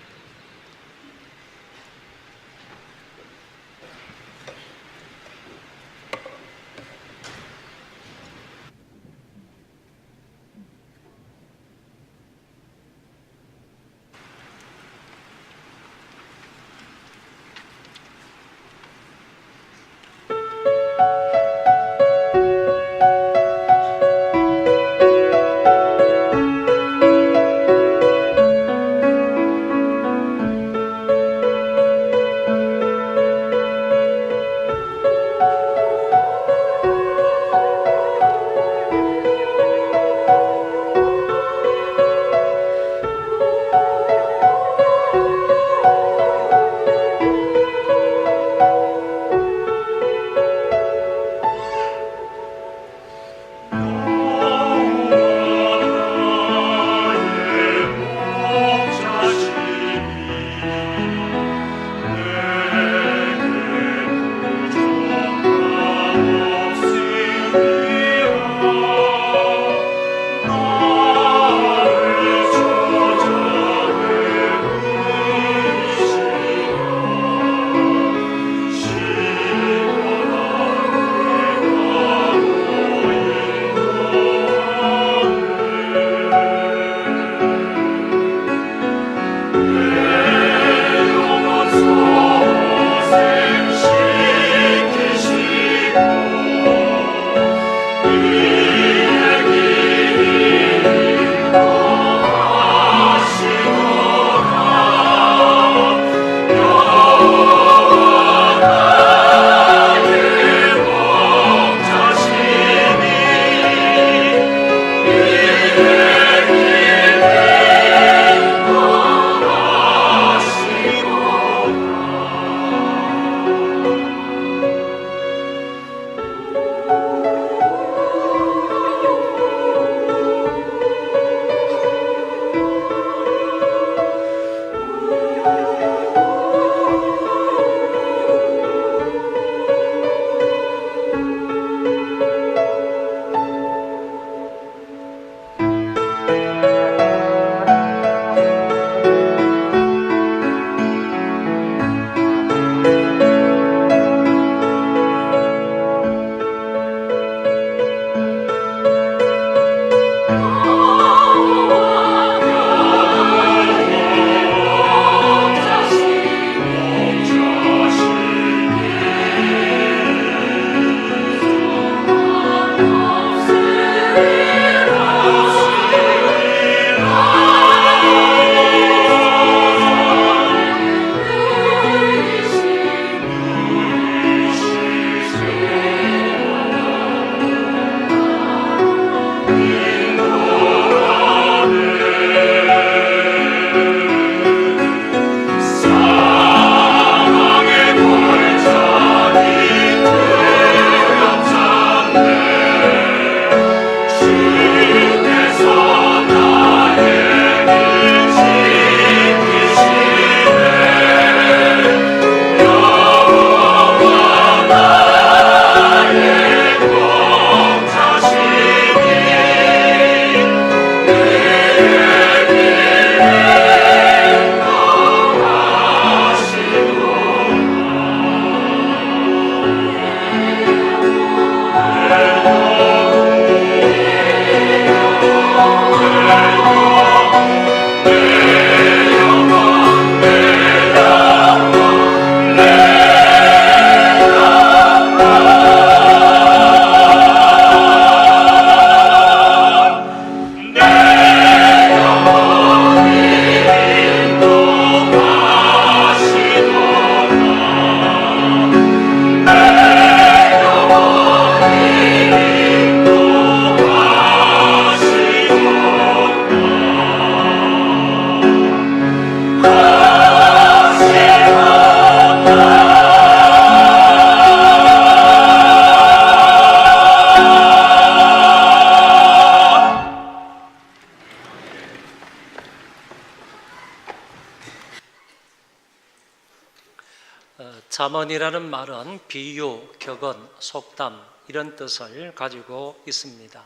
잠언이라는 말은 비유, 격언, 속담 이런 뜻을 가지고 있습니다.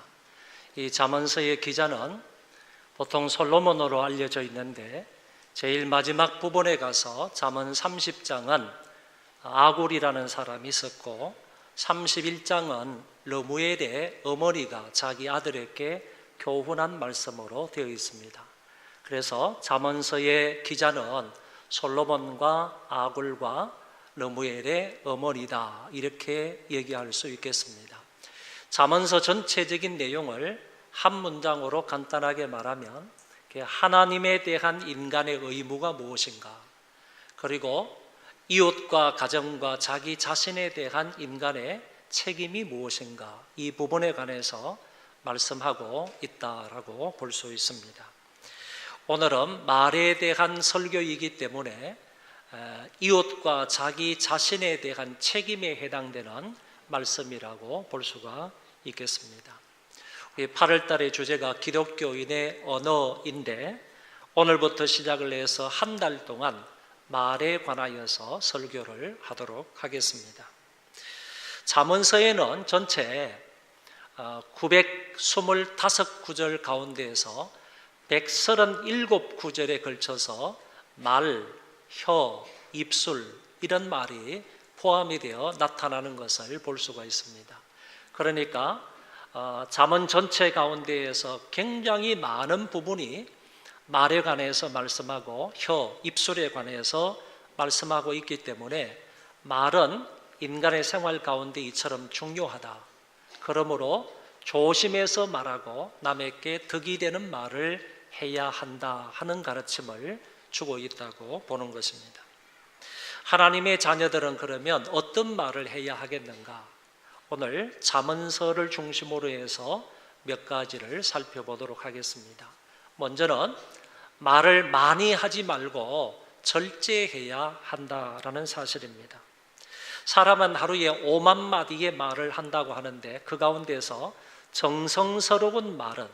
이 잠언서의 기자는 보통 솔로몬으로 알려져 있는데 제일 마지막 부분에 가서 잠언 30장은 아굴이라는 사람이 있었고 31장은 르무엘의 어머니가 자기 아들에게 교훈한 말씀으로 되어 있습니다. 그래서 잠언서의 기자는 솔로몬과 아굴과 르무엘의 어머니다 이렇게 얘기할 수 있겠습니다. 잠언서 전체적인 내용을 한 문장으로 간단하게 말하면 하나님에 대한 인간의 의무가 무엇인가, 그리고 이웃과 가정과 자기 자신에 대한 인간의 책임이 무엇인가, 이 부분에 관해서 말씀하고 있다라고 볼 수 있습니다. 오늘은 말에 대한 설교이기 때문에 이웃과 자기 자신에 대한 책임에 해당되는 말씀이라고 볼 수가 있겠습니다. 8월 달의 주제가 기독교인의 언어인데 오늘부터 시작을 해서 한 달 동안 말에 관하여서 설교를 하도록 하겠습니다. 잠언서에는 전체 925구절 가운데에서 137구절에 걸쳐서 말, 혀, 입술 이런 말이 포함이 되어 나타나는 것을 볼 수가 있습니다. 그러니까 잠언 전체 가운데에서 굉장히 많은 부분이 말에 관해서 말씀하고 혀, 입술에 관해서 말씀하고 있기 때문에 말은 인간의 생활 가운데 이처럼 중요하다. 그러므로 조심해서 말하고 남에게 득이 되는 말을 해야 한다 하는 가르침을 주고 있다고 보는 것입니다. 하나님의 자녀들은 그러면 어떤 말을 해야 하겠는가? 오늘 잠언서를 중심으로 해서 몇 가지를 살펴보도록 하겠습니다. 먼저는 말을 많이 하지 말고 절제해야 한다라는 사실입니다. 사람은 하루에 5만 마디의 말을 한다고 하는데 그 가운데서 정성스러운 말은,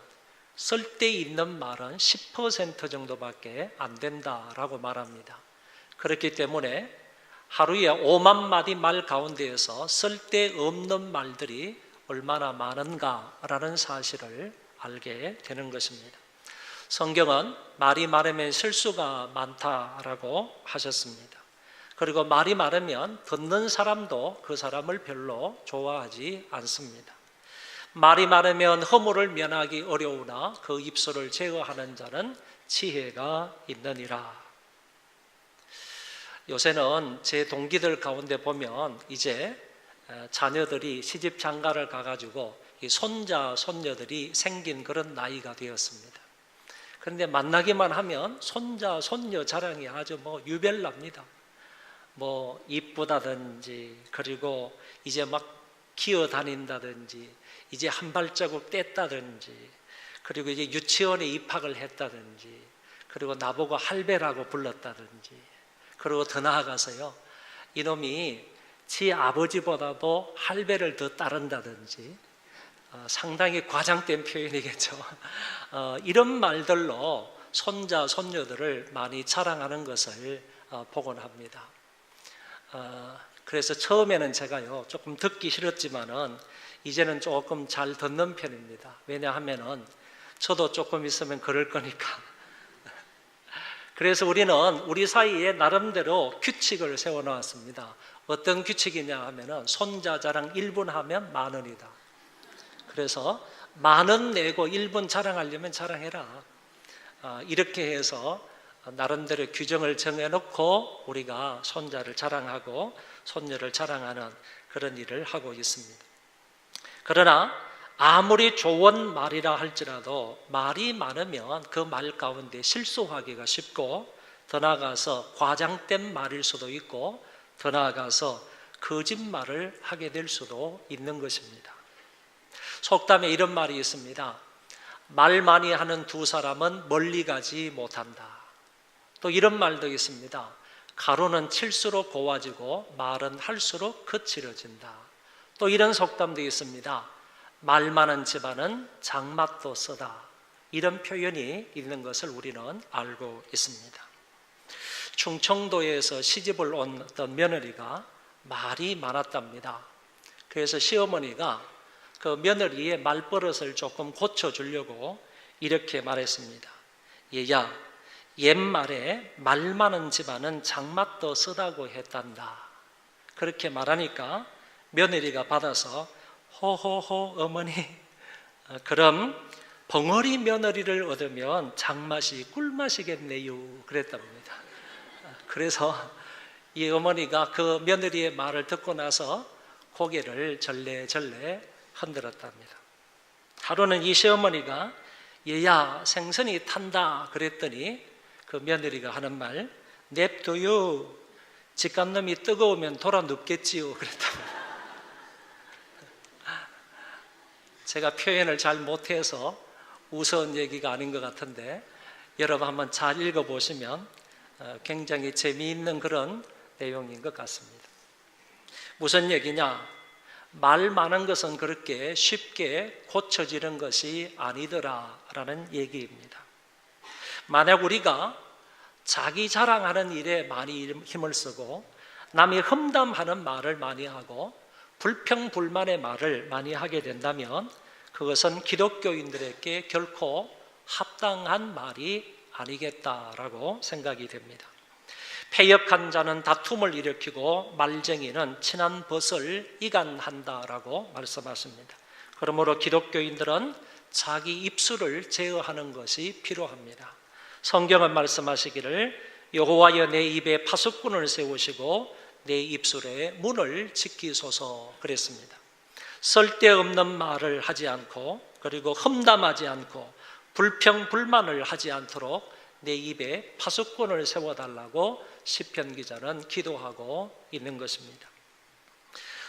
쓸데있는 말은 10% 정도밖에 안 된다라고 말합니다. 그렇기 때문에 하루에 5만 마디 말 가운데에서 쓸데없는 말들이 얼마나 많은가라는 사실을 알게 되는 것입니다. 성경은 말이 많으면 실수가 많다라고 하셨습니다. 그리고 말이 많으면 듣는 사람도 그 사람을 별로 좋아하지 않습니다. 말이 많으면 허물을 면하기 어려우나 그 입술을 제어하는 자는 지혜가 있느니라. 요새는 제 동기들 가운데 보면 이제 자녀들이 시집 장가를 가가지고 이 손자, 손녀들이 생긴 그런 나이가 되었습니다. 그런데 만나기만 하면 손자, 손녀 자랑이 아주 유별납니다. 이쁘다든지, 그리고 이제 막 기어 다닌다든지, 이제 한 발자국 뗐다든지, 그리고 이제 유치원에 입학을 했다든지, 그리고 나보고 할배라고 불렀다든지, 그리고 더 나아가서요, 이놈이 지 아버지보다도 할배를 더 따른다든지, 상당히 과장된 표현이겠죠. 이런 말들로 손자, 손녀들을 많이 자랑하는 것을 보곤 합니다. 그래서 처음에는 제가요 조금 듣기 싫었지만은 이제는 조금 잘 듣는 편입니다. 왜냐하면은 저도 조금 있으면 그럴 거니까. 그래서 우리는 우리 사이에 나름대로 규칙을 세워놓았습니다. 어떤 규칙이냐 하면은 손자 자랑 1분 하면 10,000원이다. 그래서 10,000원 내고 1분 자랑하려면 자랑해라. 이렇게 해서 나름대로 규정을 정해놓고 우리가 손자를 자랑하고 손녀를 자랑하는 그런 일을 하고 있습니다. 그러나 아무리 좋은 말이라 할지라도 말이 많으면 그 말 가운데 실수하기가 쉽고, 더 나아가서 과장된 말일 수도 있고, 더 나아가서 거짓말을 하게 될 수도 있는 것입니다. 속담에 이런 말이 있습니다. 말 많이 하는 두 사람은 멀리 가지 못한다. 또 이런 말도 있습니다. 가루는 칠수록 고와지고 말은 할수록 거칠어진다. 또 이런 속담도 있습니다. 말 많은 집안은 장맛도 쓰다. 이런 표현이 있는 것을 우리는 알고 있습니다. 충청도에서 시집을 온 어떤 며느리가 말이 많았답니다. 그래서 시어머니가 그 며느리의 말버릇을 조금 고쳐주려고 이렇게 말했습니다. 얘야, 옛말에 말 많은 집안은 장맛도 쓰다고 했단다. 그렇게 말하니까 며느리가 받아서 호호호 어머니, 그럼 벙어리 며느리를 얻으면 장맛이 꿀맛이겠네요. 그랬답니다. 그래서 이 어머니가 그 며느리의 말을 듣고 나서 고개를 절레절레 흔들었답니다. 하루는 이 시어머니가 얘야 생선이 탄다 그랬더니 그 며느리가 하는 말, 냅둬요. 집간놈이 뜨거우면 돌아 눕겠지요. 그랬답니다. 제가 표현을 잘 못해서 우스운 얘기가 아닌 것 같은데 여러분 한번 잘 읽어보시면 굉장히 재미있는 그런 내용인 것 같습니다. 무슨 얘기냐? 말 많은 것은 그렇게 쉽게 고쳐지는 것이 아니더라라는 얘기입니다. 만약 우리가 자기 자랑하는 일에 많이 힘을 쓰고 남이 험담하는 말을 많이 하고 불평불만의 말을 많이 하게 된다면 그것은 기독교인들에게 결코 합당한 말이 아니겠다라고 생각이 됩니다. 패역한 자는 다툼을 일으키고 말쟁이는 친한 벗을 이간한다라고 말씀하십니다. 그러므로 기독교인들은 자기 입술을 제어하는 것이 필요합니다. 성경은 말씀하시기를 여호와여 내 입에 파수꾼을 세우시고 내 입술에 문을 지키소서 그랬습니다. 쓸데없는 말을 하지 않고 그리고 험담하지 않고 불평불만을 하지 않도록 내 입에 파수꾼을 세워달라고 시편 기자는 기도하고 있는 것입니다.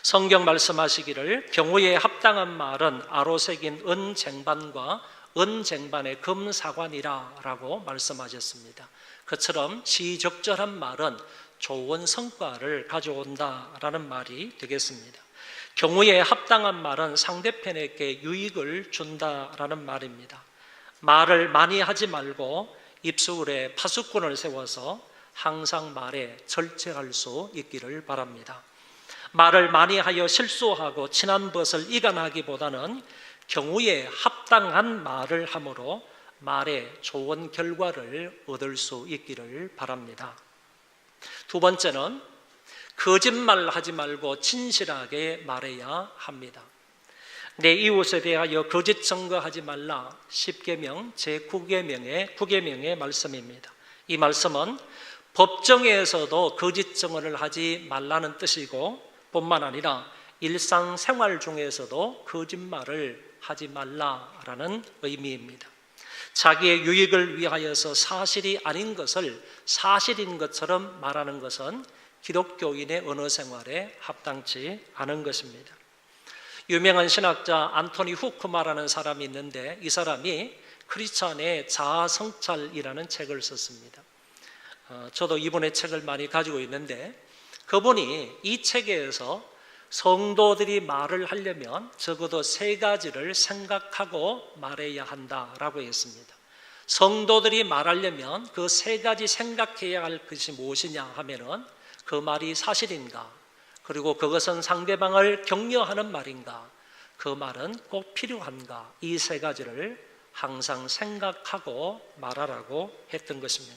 성경 말씀하시기를 경우에 합당한 말은 아로새긴 은쟁반과 은쟁반의 금사관이라 라고 말씀하셨습니다. 그처럼 시적절한 말은 좋은 성과를 가져온다라는 말이 되겠습니다. 경우에 합당한 말은 상대편에게 유익을 준다라는 말입니다. 말을 많이 하지 말고 입술에 파수꾼을 세워서 항상 말에 절제할 수 있기를 바랍니다. 말을 많이 하여 실수하고 친한 벗을 이간하기보다는 경우에 합당한 말을 함으로 말에 좋은 결과를 얻을 수 있기를 바랍니다. 두 번째는 거짓말 하지 말고 진실하게 말해야 합니다. 내 이웃에 대하여 거짓 증거하지 말라 10계명 제9계명의 말씀입니다. 이 말씀은 법정에서도 거짓 증언을 하지 말라는 뜻이고 뿐만 아니라 일상생활 중에서도 거짓말을 하지 말라라는 의미입니다. 자기의 유익을 위하여서 사실이 아닌 것을 사실인 것처럼 말하는 것은 기독교인의 언어 생활에 합당치 않은 것입니다. 유명한 신학자 안토니 후크마라는 사람이 있는데 이 사람이 크리스찬의 자아성찰이라는 책을 썼습니다. 저도 이분의 책을 많이 가지고 있는데 그분이 이 책에서 성도들이 말을 하려면 적어도 3가지를 생각하고 말해야 한다라고 했습니다. 성도들이 말하려면 그 3가지 생각해야 할 것이 무엇이냐 하면은 그 말이 사실인가, 그리고 그것은 상대방을 격려하는 말인가, 그 말은 꼭 필요한가, 이 3가지를 항상 생각하고 말하라고 했던 것입니다.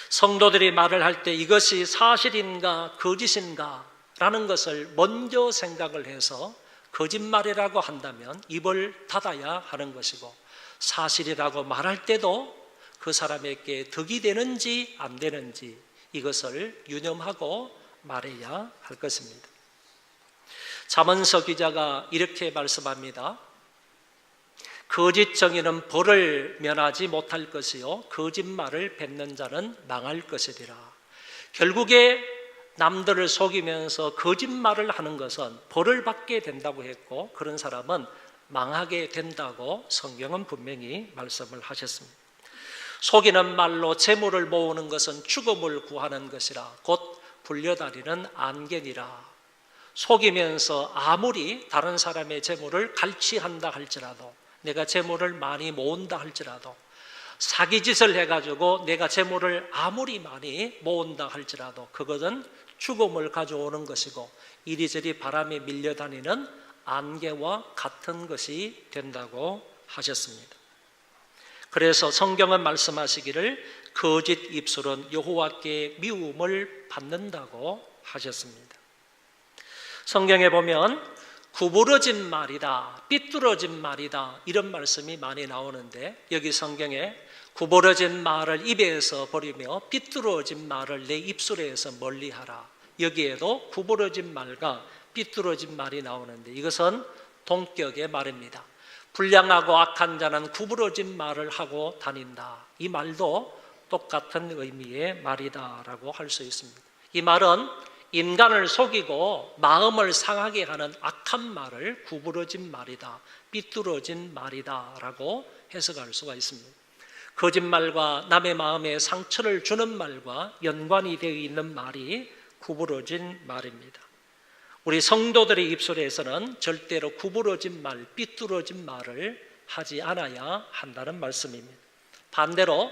성도들이 말을 할 때 이것이 사실인가 거짓인가 라는 것을 먼저 생각을 해서 거짓말이라고 한다면 입을 닫아야 하는 것이고, 사실이라고 말할 때도 그 사람에게 덕이 되는지 안 되는지 이것을 유념하고 말해야 할 것입니다. 잠언서 기자가 이렇게 말씀합니다. 거짓 정의는 벌을 면하지 못할 것이요 거짓말을 뱉는 자는 망할 것이리라. 결국에 남들을 속이면서 거짓말을 하는 것은 벌을 받게 된다고 했고, 그런 사람은 망하게 된다고 성경은 분명히 말씀을 하셨습니다. 속이는 말로 재물을 모으는 것은 죽음을 구하는 것이라 곧 불려다니는 안개니라. 속이면서 아무리 다른 사람의 재물을 갈취한다 할지라도, 내가 재물을 많이 모은다 할지라도, 사기짓을 해가지고 내가 재물을 아무리 많이 모은다 할지라도 그것은 죽음을 가져오는 것이고 이리저리 바람에 밀려다니는 안개와 같은 것이 된다고 하셨습니다. 그래서 성경은 말씀하시기를 거짓 입술은 여호와께 미움을 받는다고 하셨습니다. 성경에 보면 구부러진 말이다, 삐뚤어진 말이다 이런 말씀이 많이 나오는데, 여기 성경에 구부러진 말을 입에서 버리며 삐뚤어진 말을 내 입술에서 멀리하라, 여기에도 구부러진 말과 삐뚤어진 말이 나오는데 이것은 동격의 말입니다. 불량하고 악한 자는 구부러진 말을 하고 다닌다, 이 말도 똑같은 의미의 말이다라고 할 수 있습니다. 이 말은 인간을 속이고 마음을 상하게 하는 악한 말을 구부러진 말이다, 삐뚤어진 말이다 라고 해석할 수가 있습니다. 거짓말과 남의 마음에 상처를 주는 말과 연관이 되어 있는 말이 구부러진 말입니다. 우리 성도들의 입술에서는 절대로 구부러진 말, 삐뚤어진 말을 하지 않아야 한다는 말씀입니다. 반대로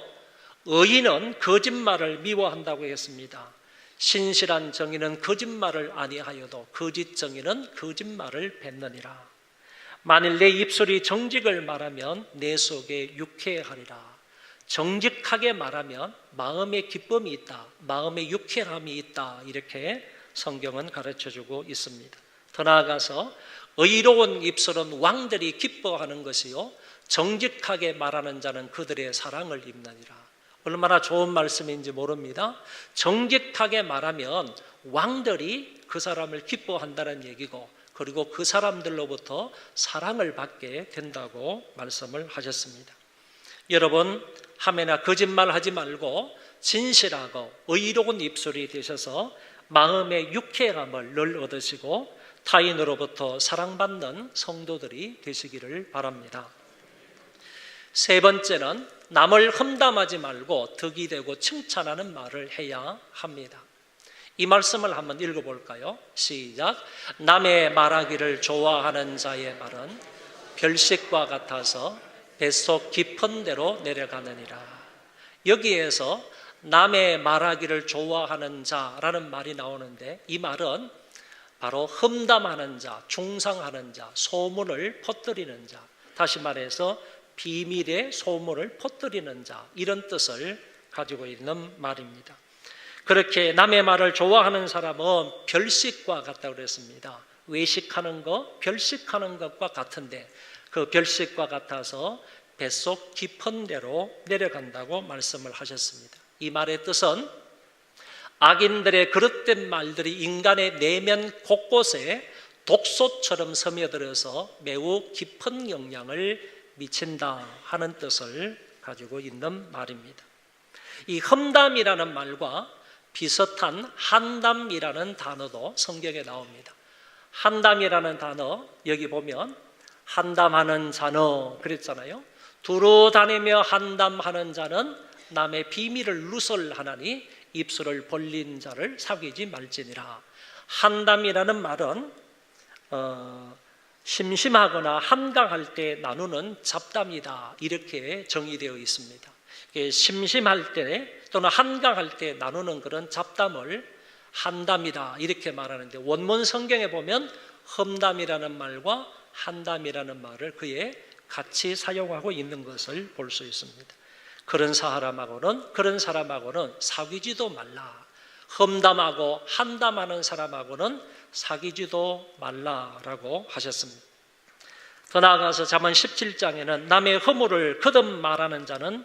의인은 거짓말을 미워한다고 했습니다. 신실한 정의는 거짓말을 아니하여도 거짓 정의는 거짓말을 뱉느니라. 만일 내 입술이 정직을 말하면 내 속에 유쾌하리라. 정직하게 말하면 마음에 기쁨이 있다, 마음에 유쾌함이 있다, 이렇게 성경은 가르쳐주고 있습니다. 더 나아가서 의로운 입술은 왕들이 기뻐하는 것이요 정직하게 말하는 자는 그들의 사랑을 입느니라. 얼마나 좋은 말씀인지 모릅니다. 정직하게 말하면 왕들이 그 사람을 기뻐한다는 얘기고, 그리고 그 사람들로부터 사랑을 받게 된다고 말씀을 하셨습니다. 여러분, 하매나 거짓말하지 말고 진실하고 의로운 입술이 되셔서 마음의 유쾌함을 늘 얻으시고 타인으로부터 사랑받는 성도들이 되시기를 바랍니다. 세 번째는 남을 험담하지 말고 덕이 되고 칭찬하는 말을 해야 합니다. 이 말씀을 한번 읽어볼까요? 시작. 남의 말하기를 좋아하는 자의 말은 별식과 같아서 뱃속 깊은 데로 내려가느니라. 여기에서 남의 말하기를 좋아하는 자라는 말이 나오는데, 이 말은 바로 험담하는 자, 중상하는 자, 소문을 퍼뜨리는 자, 다시 말해서 비밀의 소문을 퍼뜨리는 자, 이런 뜻을 가지고 있는 말입니다. 그렇게 남의 말을 좋아하는 사람은 별식과 같다고 그랬습니다. 외식하는 것, 별식하는 것과 같은데 그 별식과 같아서 뱃속 깊은 데로 내려간다고 말씀을 하셨습니다. 이 말의 뜻은 악인들의 그릇된 말들이 인간의 내면 곳곳에 독소처럼 스며들어서 매우 깊은 영향을 미친다 하는 뜻을 가지고 있는 말입니다. 이 험담이라는 말과 비슷한 한담이라는 단어도 성경에 나옵니다. 한담이라는 단어, 여기 보면 한담하는 자너 그랬잖아요. 두루 다니며 한담하는 자는 남의 비밀을 누설하나니 입술을 벌린 자를 사귀지 말지니라. 한담이라는 말은 심심하거나 한강할 때 나누는 잡담이다, 이렇게 정의되어 있습니다. 심심할 때 또는 한강할 때 나누는 그런 잡담을 한담이다 이렇게 말하는데, 원문 성경에 보면 험담이라는 말과 한담이라는 말을 그에 같이 사용하고 있는 것을 볼 수 있습니다. 그런 사람하고는 사귀지도 말라. 험담하고 한담하는 사람하고는 사귀지도 말라라고 하셨습니다. 더 나아가서 잠언 17장에는 남의 허물을 거듭 말하는 자는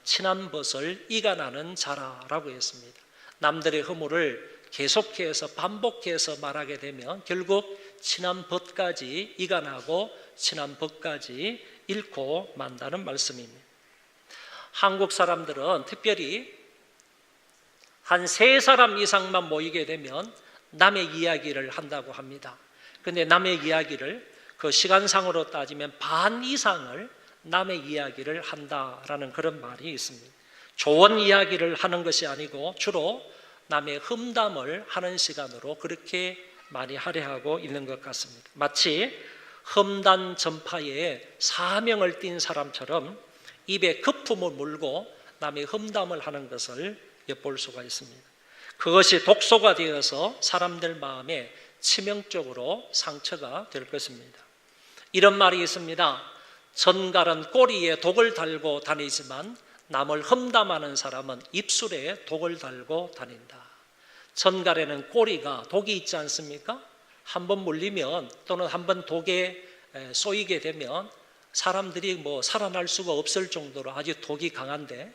친한 벗을 이간하는 자라라고 했습니다. 남들의 허물을 계속해서 반복해서 말하게 되면 결국 친한 벗까지 이간하고 친한 벗까지 잃고 만다는 말씀입니다. 한국 사람들은 특별히 한 3사람 이상만 모이게 되면 남의 이야기를 한다고 합니다. 그런데 남의 이야기를 그 시간상으로 따지면 반 이상을 남의 이야기를 한다라는 그런 말이 있습니다. 좋은 이야기를 하는 것이 아니고 주로 남의 험담을 하는 시간으로 그렇게 많이 할애하고 있는 것 같습니다. 마치 험단 전파에 사명을 띈 사람처럼 입에 거품을 물고 남의 험담을 하는 것을 엿볼 수가 있습니다. 그것이 독소가 되어서 사람들 마음에 치명적으로 상처가 될 것입니다. 이런 말이 있습니다. 전갈은 꼬리에 독을 달고 다니지만 남을 험담하는 사람은 입술에 독을 달고 다닌다. 전갈에는 꼬리가 독이 있지 않습니까? 한번 물리면 또는 한번 독에 쏘이게 되면 사람들이 살아날 수가 없을 정도로 아주 독이 강한데,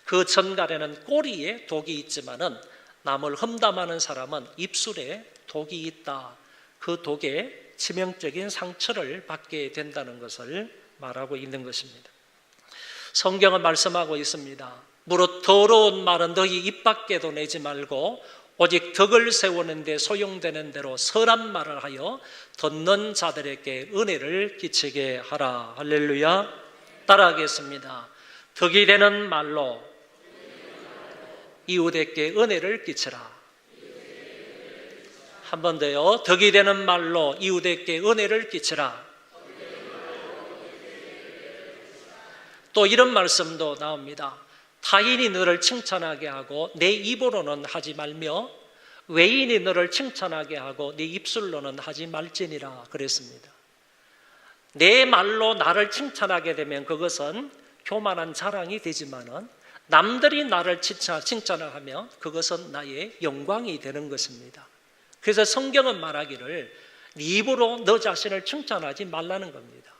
그 전갈에는 꼬리에 독이 있지만은 남을 험담하는 사람은 입술에 독이 있다. 그 독에 치명적인 상처를 받게 된다는 것을 말하고 있는 것입니다. 성경은 말씀하고 있습니다. 무릇 더러운 말은 너희 입 밖에도 내지 말고 오직 덕을 세우는 데 소용되는 대로 선한 말을 하여 듣는 자들에게 은혜를 끼치게 하라. 할렐루야. 따라하겠습니다. 덕이 되는 말로 이웃에게 은혜를 끼치라. 한 번 더요. 덕이 되는 말로 이웃에게 은혜를 끼치라. 또 이런 말씀도 나옵니다. 타인이 너를 칭찬하게 하고 내 입으로는 하지 말며 외인이 너를 칭찬하게 하고 네 입술로는 하지 말지니라 그랬습니다. 내 말로 나를 칭찬하게 되면 그것은 교만한 자랑이 되지만은 남들이 나를 칭찬을 하면 그것은 나의 영광이 되는 것입니다. 그래서 성경은 말하기를 네 입으로 너 자신을 칭찬하지 말라는 겁니다.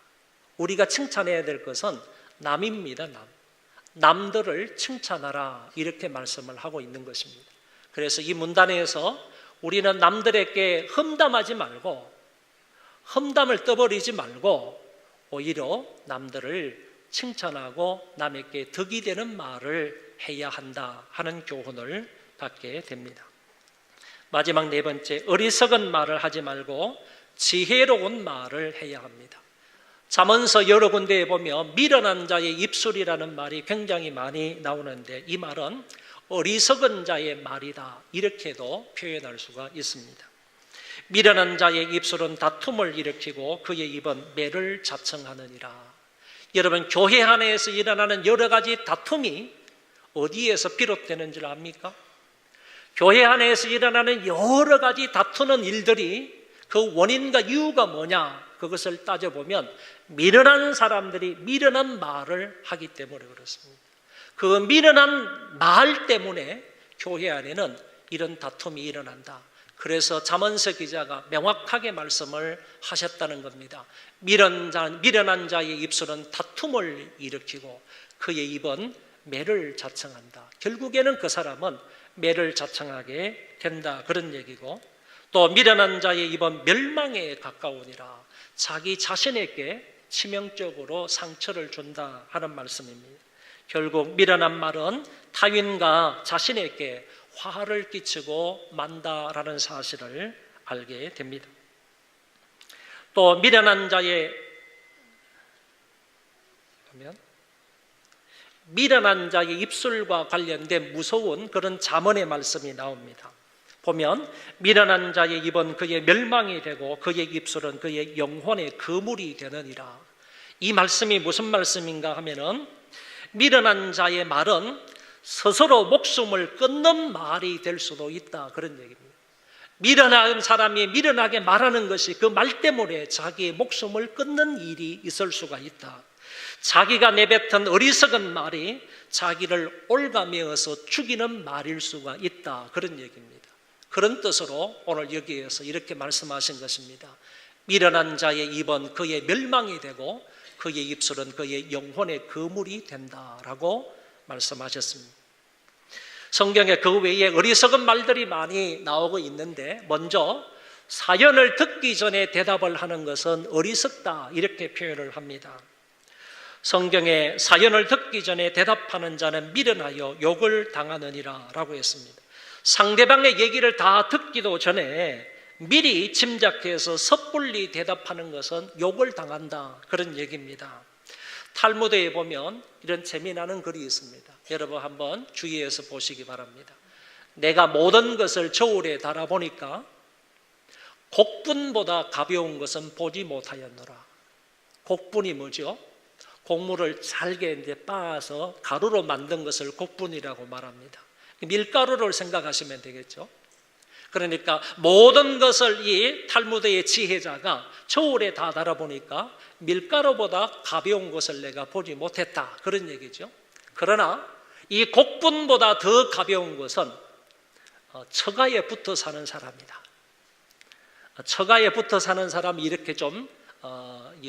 우리가 칭찬해야 될 것은 남입니다. 남들을 칭찬하라 이렇게 말씀을 하고 있는 것입니다. 그래서 이 문단에서 우리는 남들에게 험담하지 말고 험담을 떠버리지 말고 오히려 남들을 칭찬하고 남에게 덕이 되는 말을 해야 한다 하는 교훈을 받게 됩니다. 마지막 4번째, 어리석은 말을 하지 말고 지혜로운 말을 해야 합니다. 잠언서 여러 군데에 보면 미련한 자의 입술이라는 말이 굉장히 많이 나오는데 이 말은 어리석은 자의 말이다 이렇게도 표현할 수가 있습니다. 미련한 자의 입술은 다툼을 일으키고 그의 입은 매를 자청하느니라. 여러분, 교회 안에서 일어나는 여러 가지 다툼이 어디에서 비롯되는 줄 압니까? 교회 안에서 일어나는 여러 가지 다투는 일들이 그 원인과 이유가 뭐냐, 그것을 따져보면 미련한 사람들이 미련한 말을 하기 때문에 그렇습니다. 그 미련한 말 때문에 교회 안에는 이런 다툼이 일어난다. 그래서 잠언서 기자가 명확하게 말씀을 하셨다는 겁니다. 미련한 자의 입술은 다툼을 일으키고 그의 입은 매를 자청한다. 결국에는 그 사람은 매를 자청하게 된다, 그런 얘기고, 또 미련한 자의 입은 멸망에 가까우니라. 자기 자신에게 치명적으로 상처를 준다 하는 말씀입니다. 결국 미련한 말은 타인과 자신에게 화를 끼치고 만다라는 사실을 알게 됩니다. 또 미련한 자의 입술과 관련된 무서운 그런 잠언의 말씀이 나옵니다. 보면 미련한 자의 입은 그의 멸망이 되고 그의 입술은 그의 영혼의 그물이 되느니라. 이 말씀이 무슨 말씀인가 하면은 미련한 자의 말은 스스로 목숨을 끊는 말이 될 수도 있다, 그런 얘기입니다. 미련한 사람이 미련하게 말하는 것이 그 말 때문에 자기의 목숨을 끊는 일이 있을 수가 있다. 자기가 내뱉은 어리석은 말이 자기를 올가매어서 죽이는 말일 수가 있다, 그런 얘기입니다. 그런 뜻으로 오늘 여기에서 이렇게 말씀하신 것입니다. 미련한 자의 입은 그의 멸망이 되고 그의 입술은 그의 영혼의 그물이 된다라고 말씀하셨습니다. 성경에 그 외에 어리석은 말들이 많이 나오고 있는데 먼저 사연을 듣기 전에 대답을 하는 것은 어리석다 이렇게 표현을 합니다. 성경에 사연을 듣기 전에 대답하는 자는 미련하여 욕을 당하느니라 라고 했습니다. 상대방의 얘기를 다 듣기도 전에 미리 짐작해서 섣불리 대답하는 것은 욕을 당한다 그런 얘기입니다. 탈무드에 보면 이런 재미나는 글이 있습니다. 여러분 한번 주의해서 보시기 바랍니다. 내가 모든 것을 저울에 달아보니까 곡분보다 가벼운 것은 보지 못하였노라. 곡분이 뭐죠? 곡물을 잘게 이제 빻아서 가루로 만든 것을 곡분이라고 말합니다. 밀가루를 생각하시면 되겠죠. 그러니까 모든 것을 이 탈무드의 지혜자가 저울에 다 달아보니까 밀가루보다 가벼운 것을 내가 보지 못했다 그런 얘기죠. 그러나 이 곡분보다 더 가벼운 것은 처가에 붙어 사는 사람이다. 처가에 붙어 사는 사람이 이렇게 좀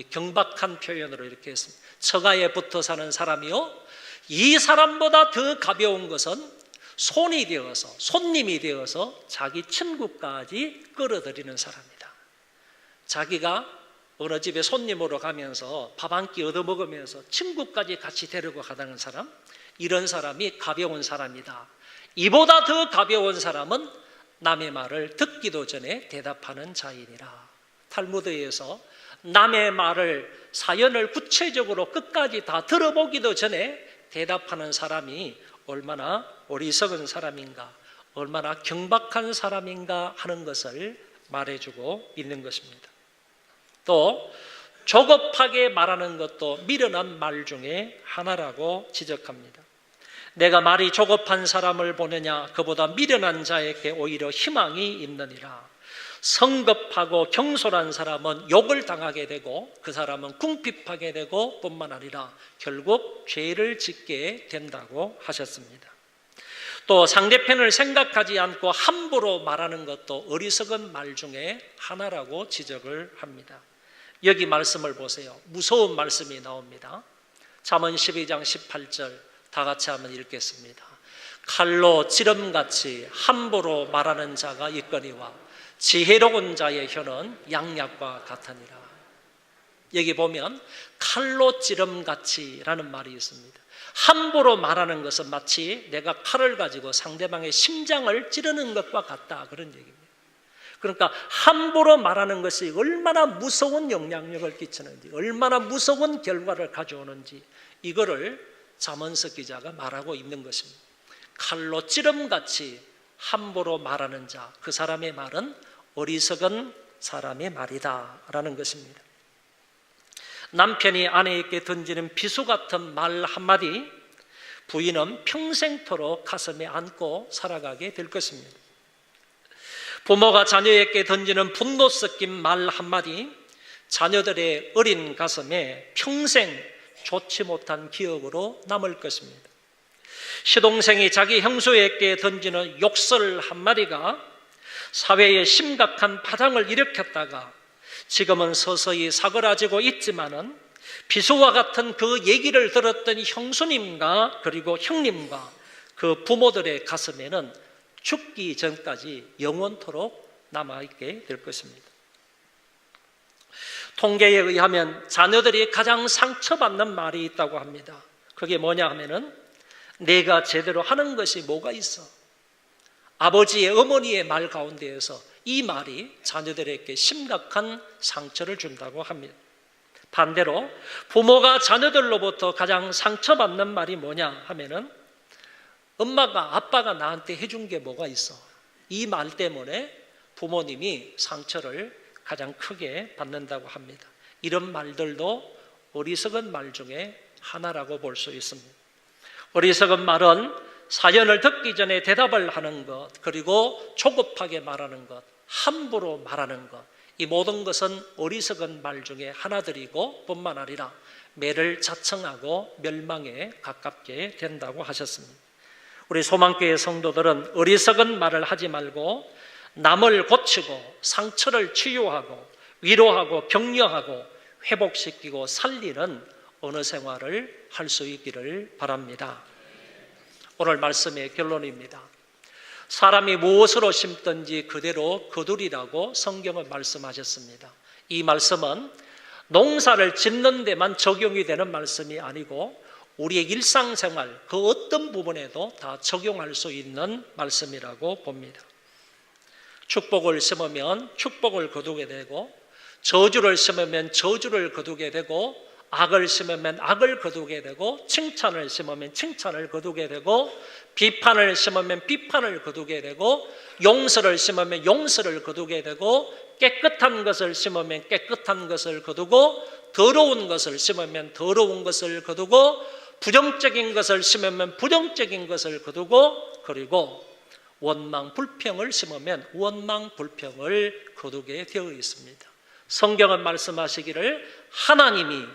경박한 표현으로 이렇게 했습니다. 처가에 붙어 사는 사람이요, 이 사람보다 더 가벼운 것은 손이 되어서, 손님이 되어서 자기 친구까지 끌어들이는 사람이다. 자기가 어느 집에 손님으로 가면서 밥 한 끼 얻어먹으면서 친구까지 같이 데리고 가다는 사람, 이런 사람이 가벼운 사람이다. 이보다 더 가벼운 사람은 남의 말을 듣기도 전에 대답하는 자이니라. 탈무드에서 남의 말을, 사연을 구체적으로 끝까지 다 들어보기도 전에 대답하는 사람이 얼마나 어리석은 사람인가, 얼마나 경박한 사람인가 하는 것을 말해주고 있는 것입니다. 또 조급하게 말하는 것도 미련한 말 중에 하나라고 지적합니다. 내가 말이 조급한 사람을 보느냐, 그보다 미련한 자에게 오히려 희망이 있느니라. 성급하고 경솔한 사람은 욕을 당하게 되고 그 사람은 궁핍하게 되고 뿐만 아니라 결국 죄를 짓게 된다고 하셨습니다. 또 상대편을 생각하지 않고 함부로 말하는 것도 어리석은 말 중에 하나라고 지적을 합니다. 여기 말씀을 보세요. 무서운 말씀이 나옵니다. 잠언 12장 18절 다 같이 한번 읽겠습니다. 칼로 찌름같이 함부로 말하는 자가 있거니와 지혜로운 자의 혀는 양약과 같으니라. 여기 보면 칼로 찌름같이라는 말이 있습니다. 함부로 말하는 것은 마치 내가 칼을 가지고 상대방의 심장을 찌르는 것과 같다 그런 얘기입니다. 그러니까 함부로 말하는 것이 얼마나 무서운 영향력을 끼치는지, 얼마나 무서운 결과를 가져오는지 이거를 잠언서 기자가 말하고 있는 것입니다. 칼로 찌름같이 함부로 말하는 자, 그 사람의 말은 어리석은 사람의 말이다 라는 것입니다. 남편이 아내에게 던지는 비수 같은 말 한마디, 부인은 평생토록 가슴에 안고 살아가게 될 것입니다. 부모가 자녀에게 던지는 분노 섞인 말 한마디, 자녀들의 어린 가슴에 평생 좋지 못한 기억으로 남을 것입니다. 시동생이 자기 형수에게 던지는 욕설 한마디가 사회에 심각한 파장을 일으켰다가 지금은 서서히 사그라지고 있지만은 비수와 같은 그 얘기를 들었던 형수님과 그리고 형님과 그 부모들의 가슴에는 죽기 전까지 영원토록 남아있게 될 것입니다. 통계에 의하면 자녀들이 가장 상처받는 말이 있다고 합니다. 그게 뭐냐 하면은 내가 제대로 하는 것이 뭐가 있어? 아버지의, 어머니의 말 가운데에서 이 말이 자녀들에게 심각한 상처를 준다고 합니다. 반대로 부모가 자녀들로부터 가장 상처받는 말이 뭐냐 하면은 엄마가, 아빠가 나한테 해준 게 뭐가 있어? 이 말 때문에 부모님이 상처를 가장 크게 받는다고 합니다. 이런 말들도 어리석은 말 중에 하나라고 볼 수 있습니다. 어리석은 말은 사연을 듣기 전에 대답을 하는 것, 그리고 조급하게 말하는 것, 함부로 말하는 것, 이 모든 것은 어리석은 말 중에 하나들이고 뿐만 아니라 매를 자청하고 멸망에 가깝게 된다고 하셨습니다. 우리 소망교회 성도들은 어리석은 말을 하지 말고 남을 고치고 상처를 치유하고 위로하고 격려하고 회복시키고 살리는 어느 생활을 할 수 있기를 바랍니다. 오늘 말씀의 결론입니다. 사람이 무엇으로 심든지 그대로 거두리라고 성경은 말씀하셨습니다. 이 말씀은 농사를 짓는 데만 적용이 되는 말씀이 아니고 우리의 일상생활 그 어떤 부분에도 다 적용할 수 있는 말씀이라고 봅니다. 축복을 심으면 축복을 거두게 되고, 저주를 심으면 저주를 거두게 되고, 악을 심으면 악을 거두게 되고, 칭찬을 심으면 칭찬을 거두게 되고, 비판을 심으면 비판을 거두게 되고, 용서를 심으면 용서를 거두게 되고, 깨끗한 것을 심으면 깨끗한 것을 거두고, 더러운 것을 심으면 더러운 것을 거두고, 부정적인 것을 심으면 부정적인 것을 거두고, 그리고 원망 불평을 심으면 원망 불평을 거두게 되어 있습니다. 성경은 말씀하시기를 하나님이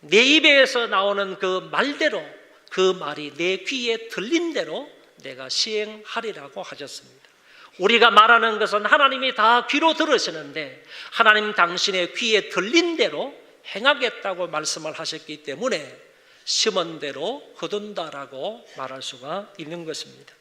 내 입에서 나오는 그 말대로, 그 말이 내 귀에 들린 대로 내가 시행하리라고 하셨습니다. 우리가 말하는 것은 하나님이 다 귀로 들으시는데 하나님 당신의 귀에 들린 대로 행하겠다고 말씀을 하셨기 때문에 심은 대로 거둔다라고 말할 수가 있는 것입니다.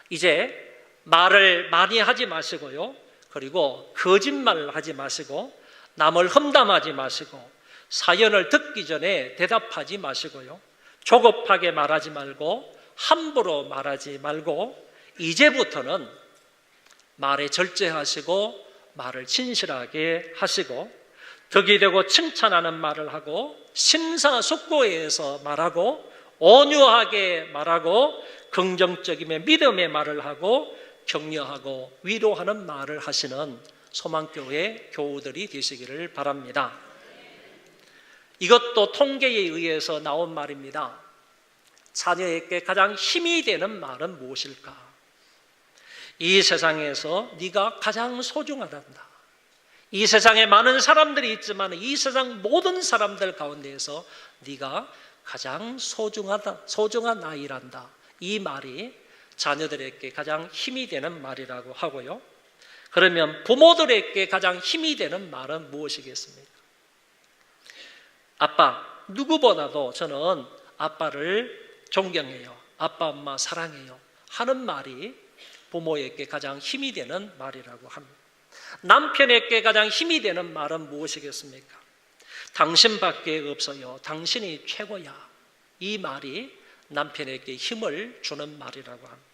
이제 말을 많이 하지 마시고요, 그리고 거짓말을 하지 마시고, 남을 험담하지 마시고, 사연을 듣기 전에 대답하지 마시고요, 조급하게 말하지 말고, 함부로 말하지 말고, 이제부터는 말에 절제하시고 말을 진실하게 하시고, 덕이 되고 칭찬하는 말을 하고, 심사숙고해서 말하고, 온유하게 말하고, 긍정적이며 믿음의 말을 하고, 격려하고 위로하는 말을 하시는 소망교회 교우들이 되시기를 바랍니다. 이것도 통계에 의해서 나온 말입니다. 자녀에게 가장 힘이 되는 말은 무엇일까? 이 세상에서 네가 가장 소중하단다. 이 세상에 많은 사람들이 있지만 이 세상 모든 사람들 가운데에서 네가 가장 소중한 아이란다. 이 말이 자녀들에게 가장 힘이 되는 말이라고 하고요. 그러면 부모들에게 가장 힘이 되는 말은 무엇이겠습니까? 아빠, 누구보다도 저는 아빠를 존경해요, 아빠 엄마 사랑해요 하는 말이 부모에게 가장 힘이 되는 말이라고 합니다. 남편에게 가장 힘이 되는 말은 무엇이겠습니까? 당신밖에 없어요, 당신이 최고야. 이 말이 남편에게 힘을 주는 말이라고 합니다.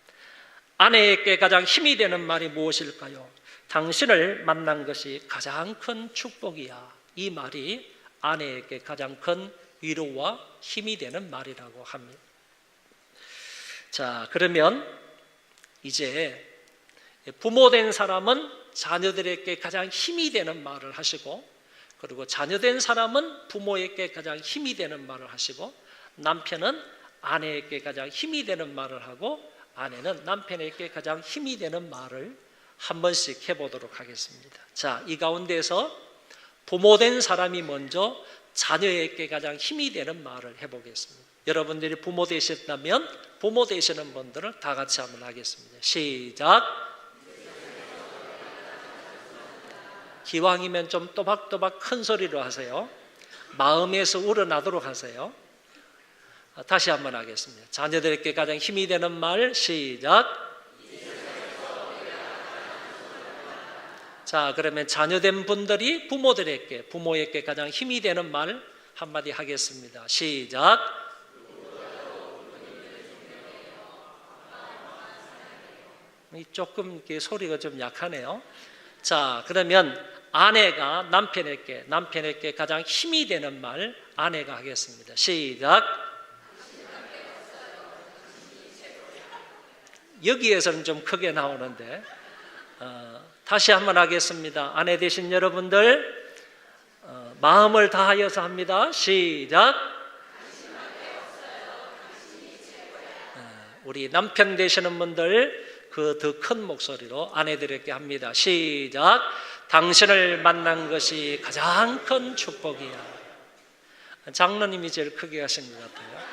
아내에게 가장 힘이 되는 말이 무엇일까요? 당신을 만난 것이 가장 큰 축복이야. 이 말이 아내에게 가장 큰 위로와 힘이 되는 말이라고 합니다. 자, 그러면 이제 부모된 사람은 자녀들에게 가장 힘이 되는 말을 하시고, 그리고 자녀된 사람은 부모에게 가장 힘이 되는 말을 하시고, 남편은 아내에게 가장 힘이 되는 말을 하고, 아내는 남편에게 가장 힘이 되는 말을 한 번씩 해보도록 하겠습니다. 자, 이 가운데서 부모된 사람이 먼저 자녀에게 가장 힘이 되는 말을 해보겠습니다. 여러분들이 부모 되셨다면 부모 되시는 분들은 다 같이 한번 하겠습니다. 시작. 기왕이면 좀 또박또박 큰 소리로 하세요. 마음에서 우러나도록 하세요. 다시 한번 하겠습니다. 자녀들에게 가장 힘이 되는 말, 시작. 자, 그러면 자녀된 분들이 부모에게 가장 힘이 되는 말 한마디 하겠습니다. 시작. 조금 이렇게 소리가 좀 약하네요. 자, 그러면 아내가 남편에게 가장 힘이 되는 말 아내가 하겠습니다. 시작. 여기에서는 좀 크게 나오는데 다시 한번 하겠습니다. 아내 되신 여러분들 마음을 다하여서 합니다. 시작. 우리 남편 되시는 분들 그 더 큰 목소리로 아내들에게 합니다. 시작. 당신을 만난 것이 가장 큰 축복이야. 장로님이 제일 크게 하신 것 같아요.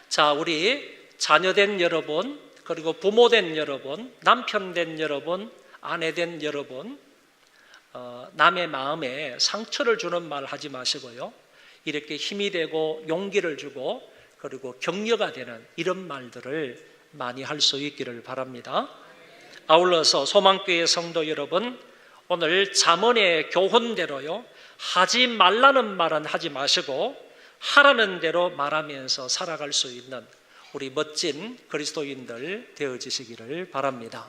자, 우리 자녀된 여러분, 그리고 부모 된 여러분, 남편 된 여러분, 아내 된 여러분, 남의 마음에 상처를 주는 말 하지 마시고요. 이렇게 힘이 되고 용기를 주고 그리고 격려가 되는 이런 말들을 많이 할 수 있기를 바랍니다. 아울러서 소망교회 성도 여러분, 오늘 잠언의 교훈대로요, 하지 말라는 말은 하지 마시고 하라는 대로 말하면서 살아갈 수 있는 우리 멋진 그리스도인들 되어지시기를 바랍니다.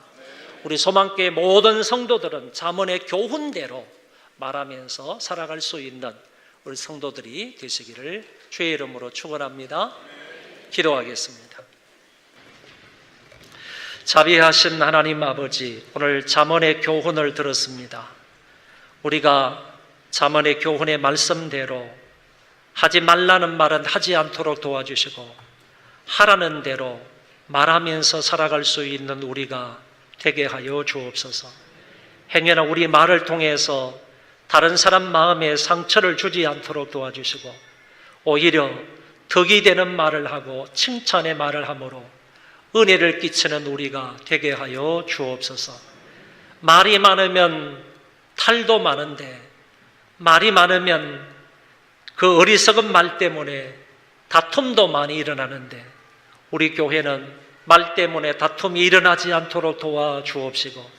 우리 소망교회 모든 성도들은 잠언의 교훈대로 말하면서 살아갈 수 있는 우리 성도들이 되시기를 주의 이름으로 축원합니다. 기도하겠습니다. 자비하신 하나님 아버지, 오늘 잠언의 교훈을 들었습니다. 우리가 잠언의 교훈의 말씀대로 하지 말라는 말은 하지 않도록 도와주시고 하라는 대로 말하면서 살아갈 수 있는 우리가 되게 하여 주옵소서. 행여나 우리 말을 통해서 다른 사람 마음에 상처를 주지 않도록 도와주시고 오히려 덕이 되는 말을 하고 칭찬의 말을 함으로 은혜를 끼치는 우리가 되게 하여 주옵소서. 말이 많으면 탈도 많은데 말이 많으면 그 어리석은 말 때문에 다툼도 많이 일어나는데 우리 교회는 말 때문에 다툼이 일어나지 않도록 도와주옵시고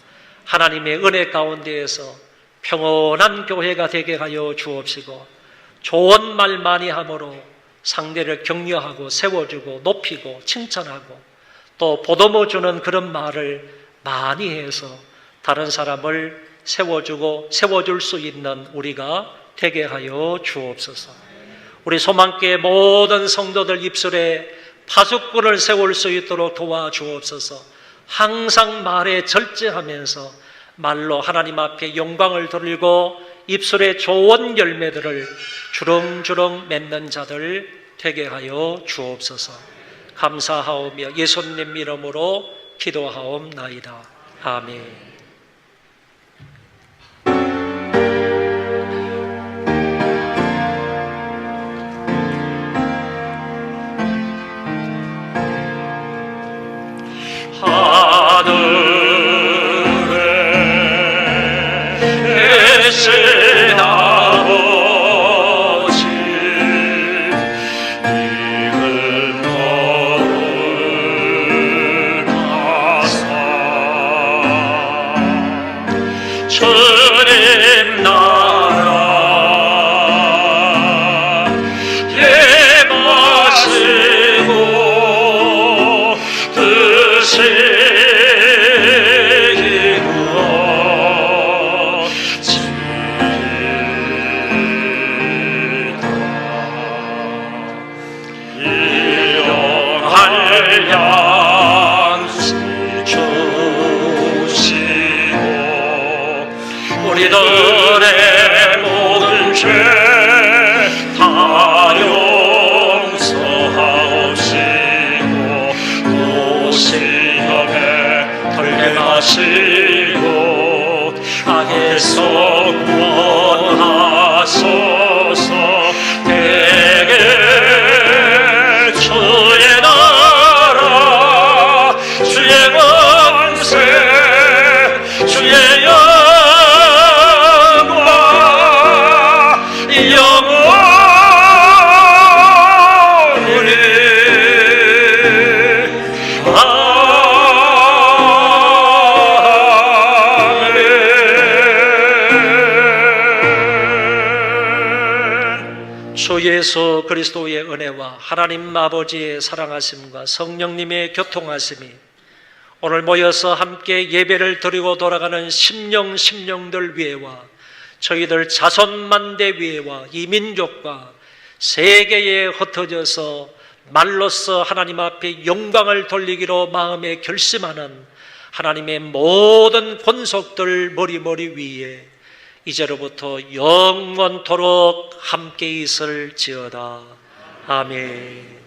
하나님의 은혜 가운데에서 평온한 교회가 되게 하여 주옵시고 좋은 말 많이 함으로 상대를 격려하고 세워주고 높이고 칭찬하고 또 보듬어 주는 그런 말을 많이 해서 다른 사람을 세워줄 수 있는 우리가 되게 하여 주옵소서. 우리 소망교회 모든 성도들 입술에 파수꾼을 세울 수 있도록 도와주옵소서. 항상 말에 절제하면서 말로 하나님 앞에 영광을 돌리고 입술에 좋은 열매들을 주렁주렁 맺는 자들 되게 하여 주옵소서. 감사하오며 예수님 이름으로 기도하옵나이다. 아멘. 하늘에 계신 아버지, 이른 너를 가사 주님 나라 예마시고 드시 우리들의 모든 죄 다 용서하옵시고 또 시험에 들게 마시고 악에서 구원하소서. 되게 주의 나라 주의 권세 주의 주 예수 그리스도의 은혜와 하나님 아버지의 사랑하심과 성령님의 교통하심이 오늘 모여서 함께 예배를 드리고 돌아가는 심령들 위에와 저희들 자손만대 위에와 이 민족과 세계에 흩어져서 말로써 하나님 앞에 영광을 돌리기로 마음에 결심하는 하나님의 모든 권속들 머리 위에 이제로부터 영원토록 함께 있을지어다. 아멘.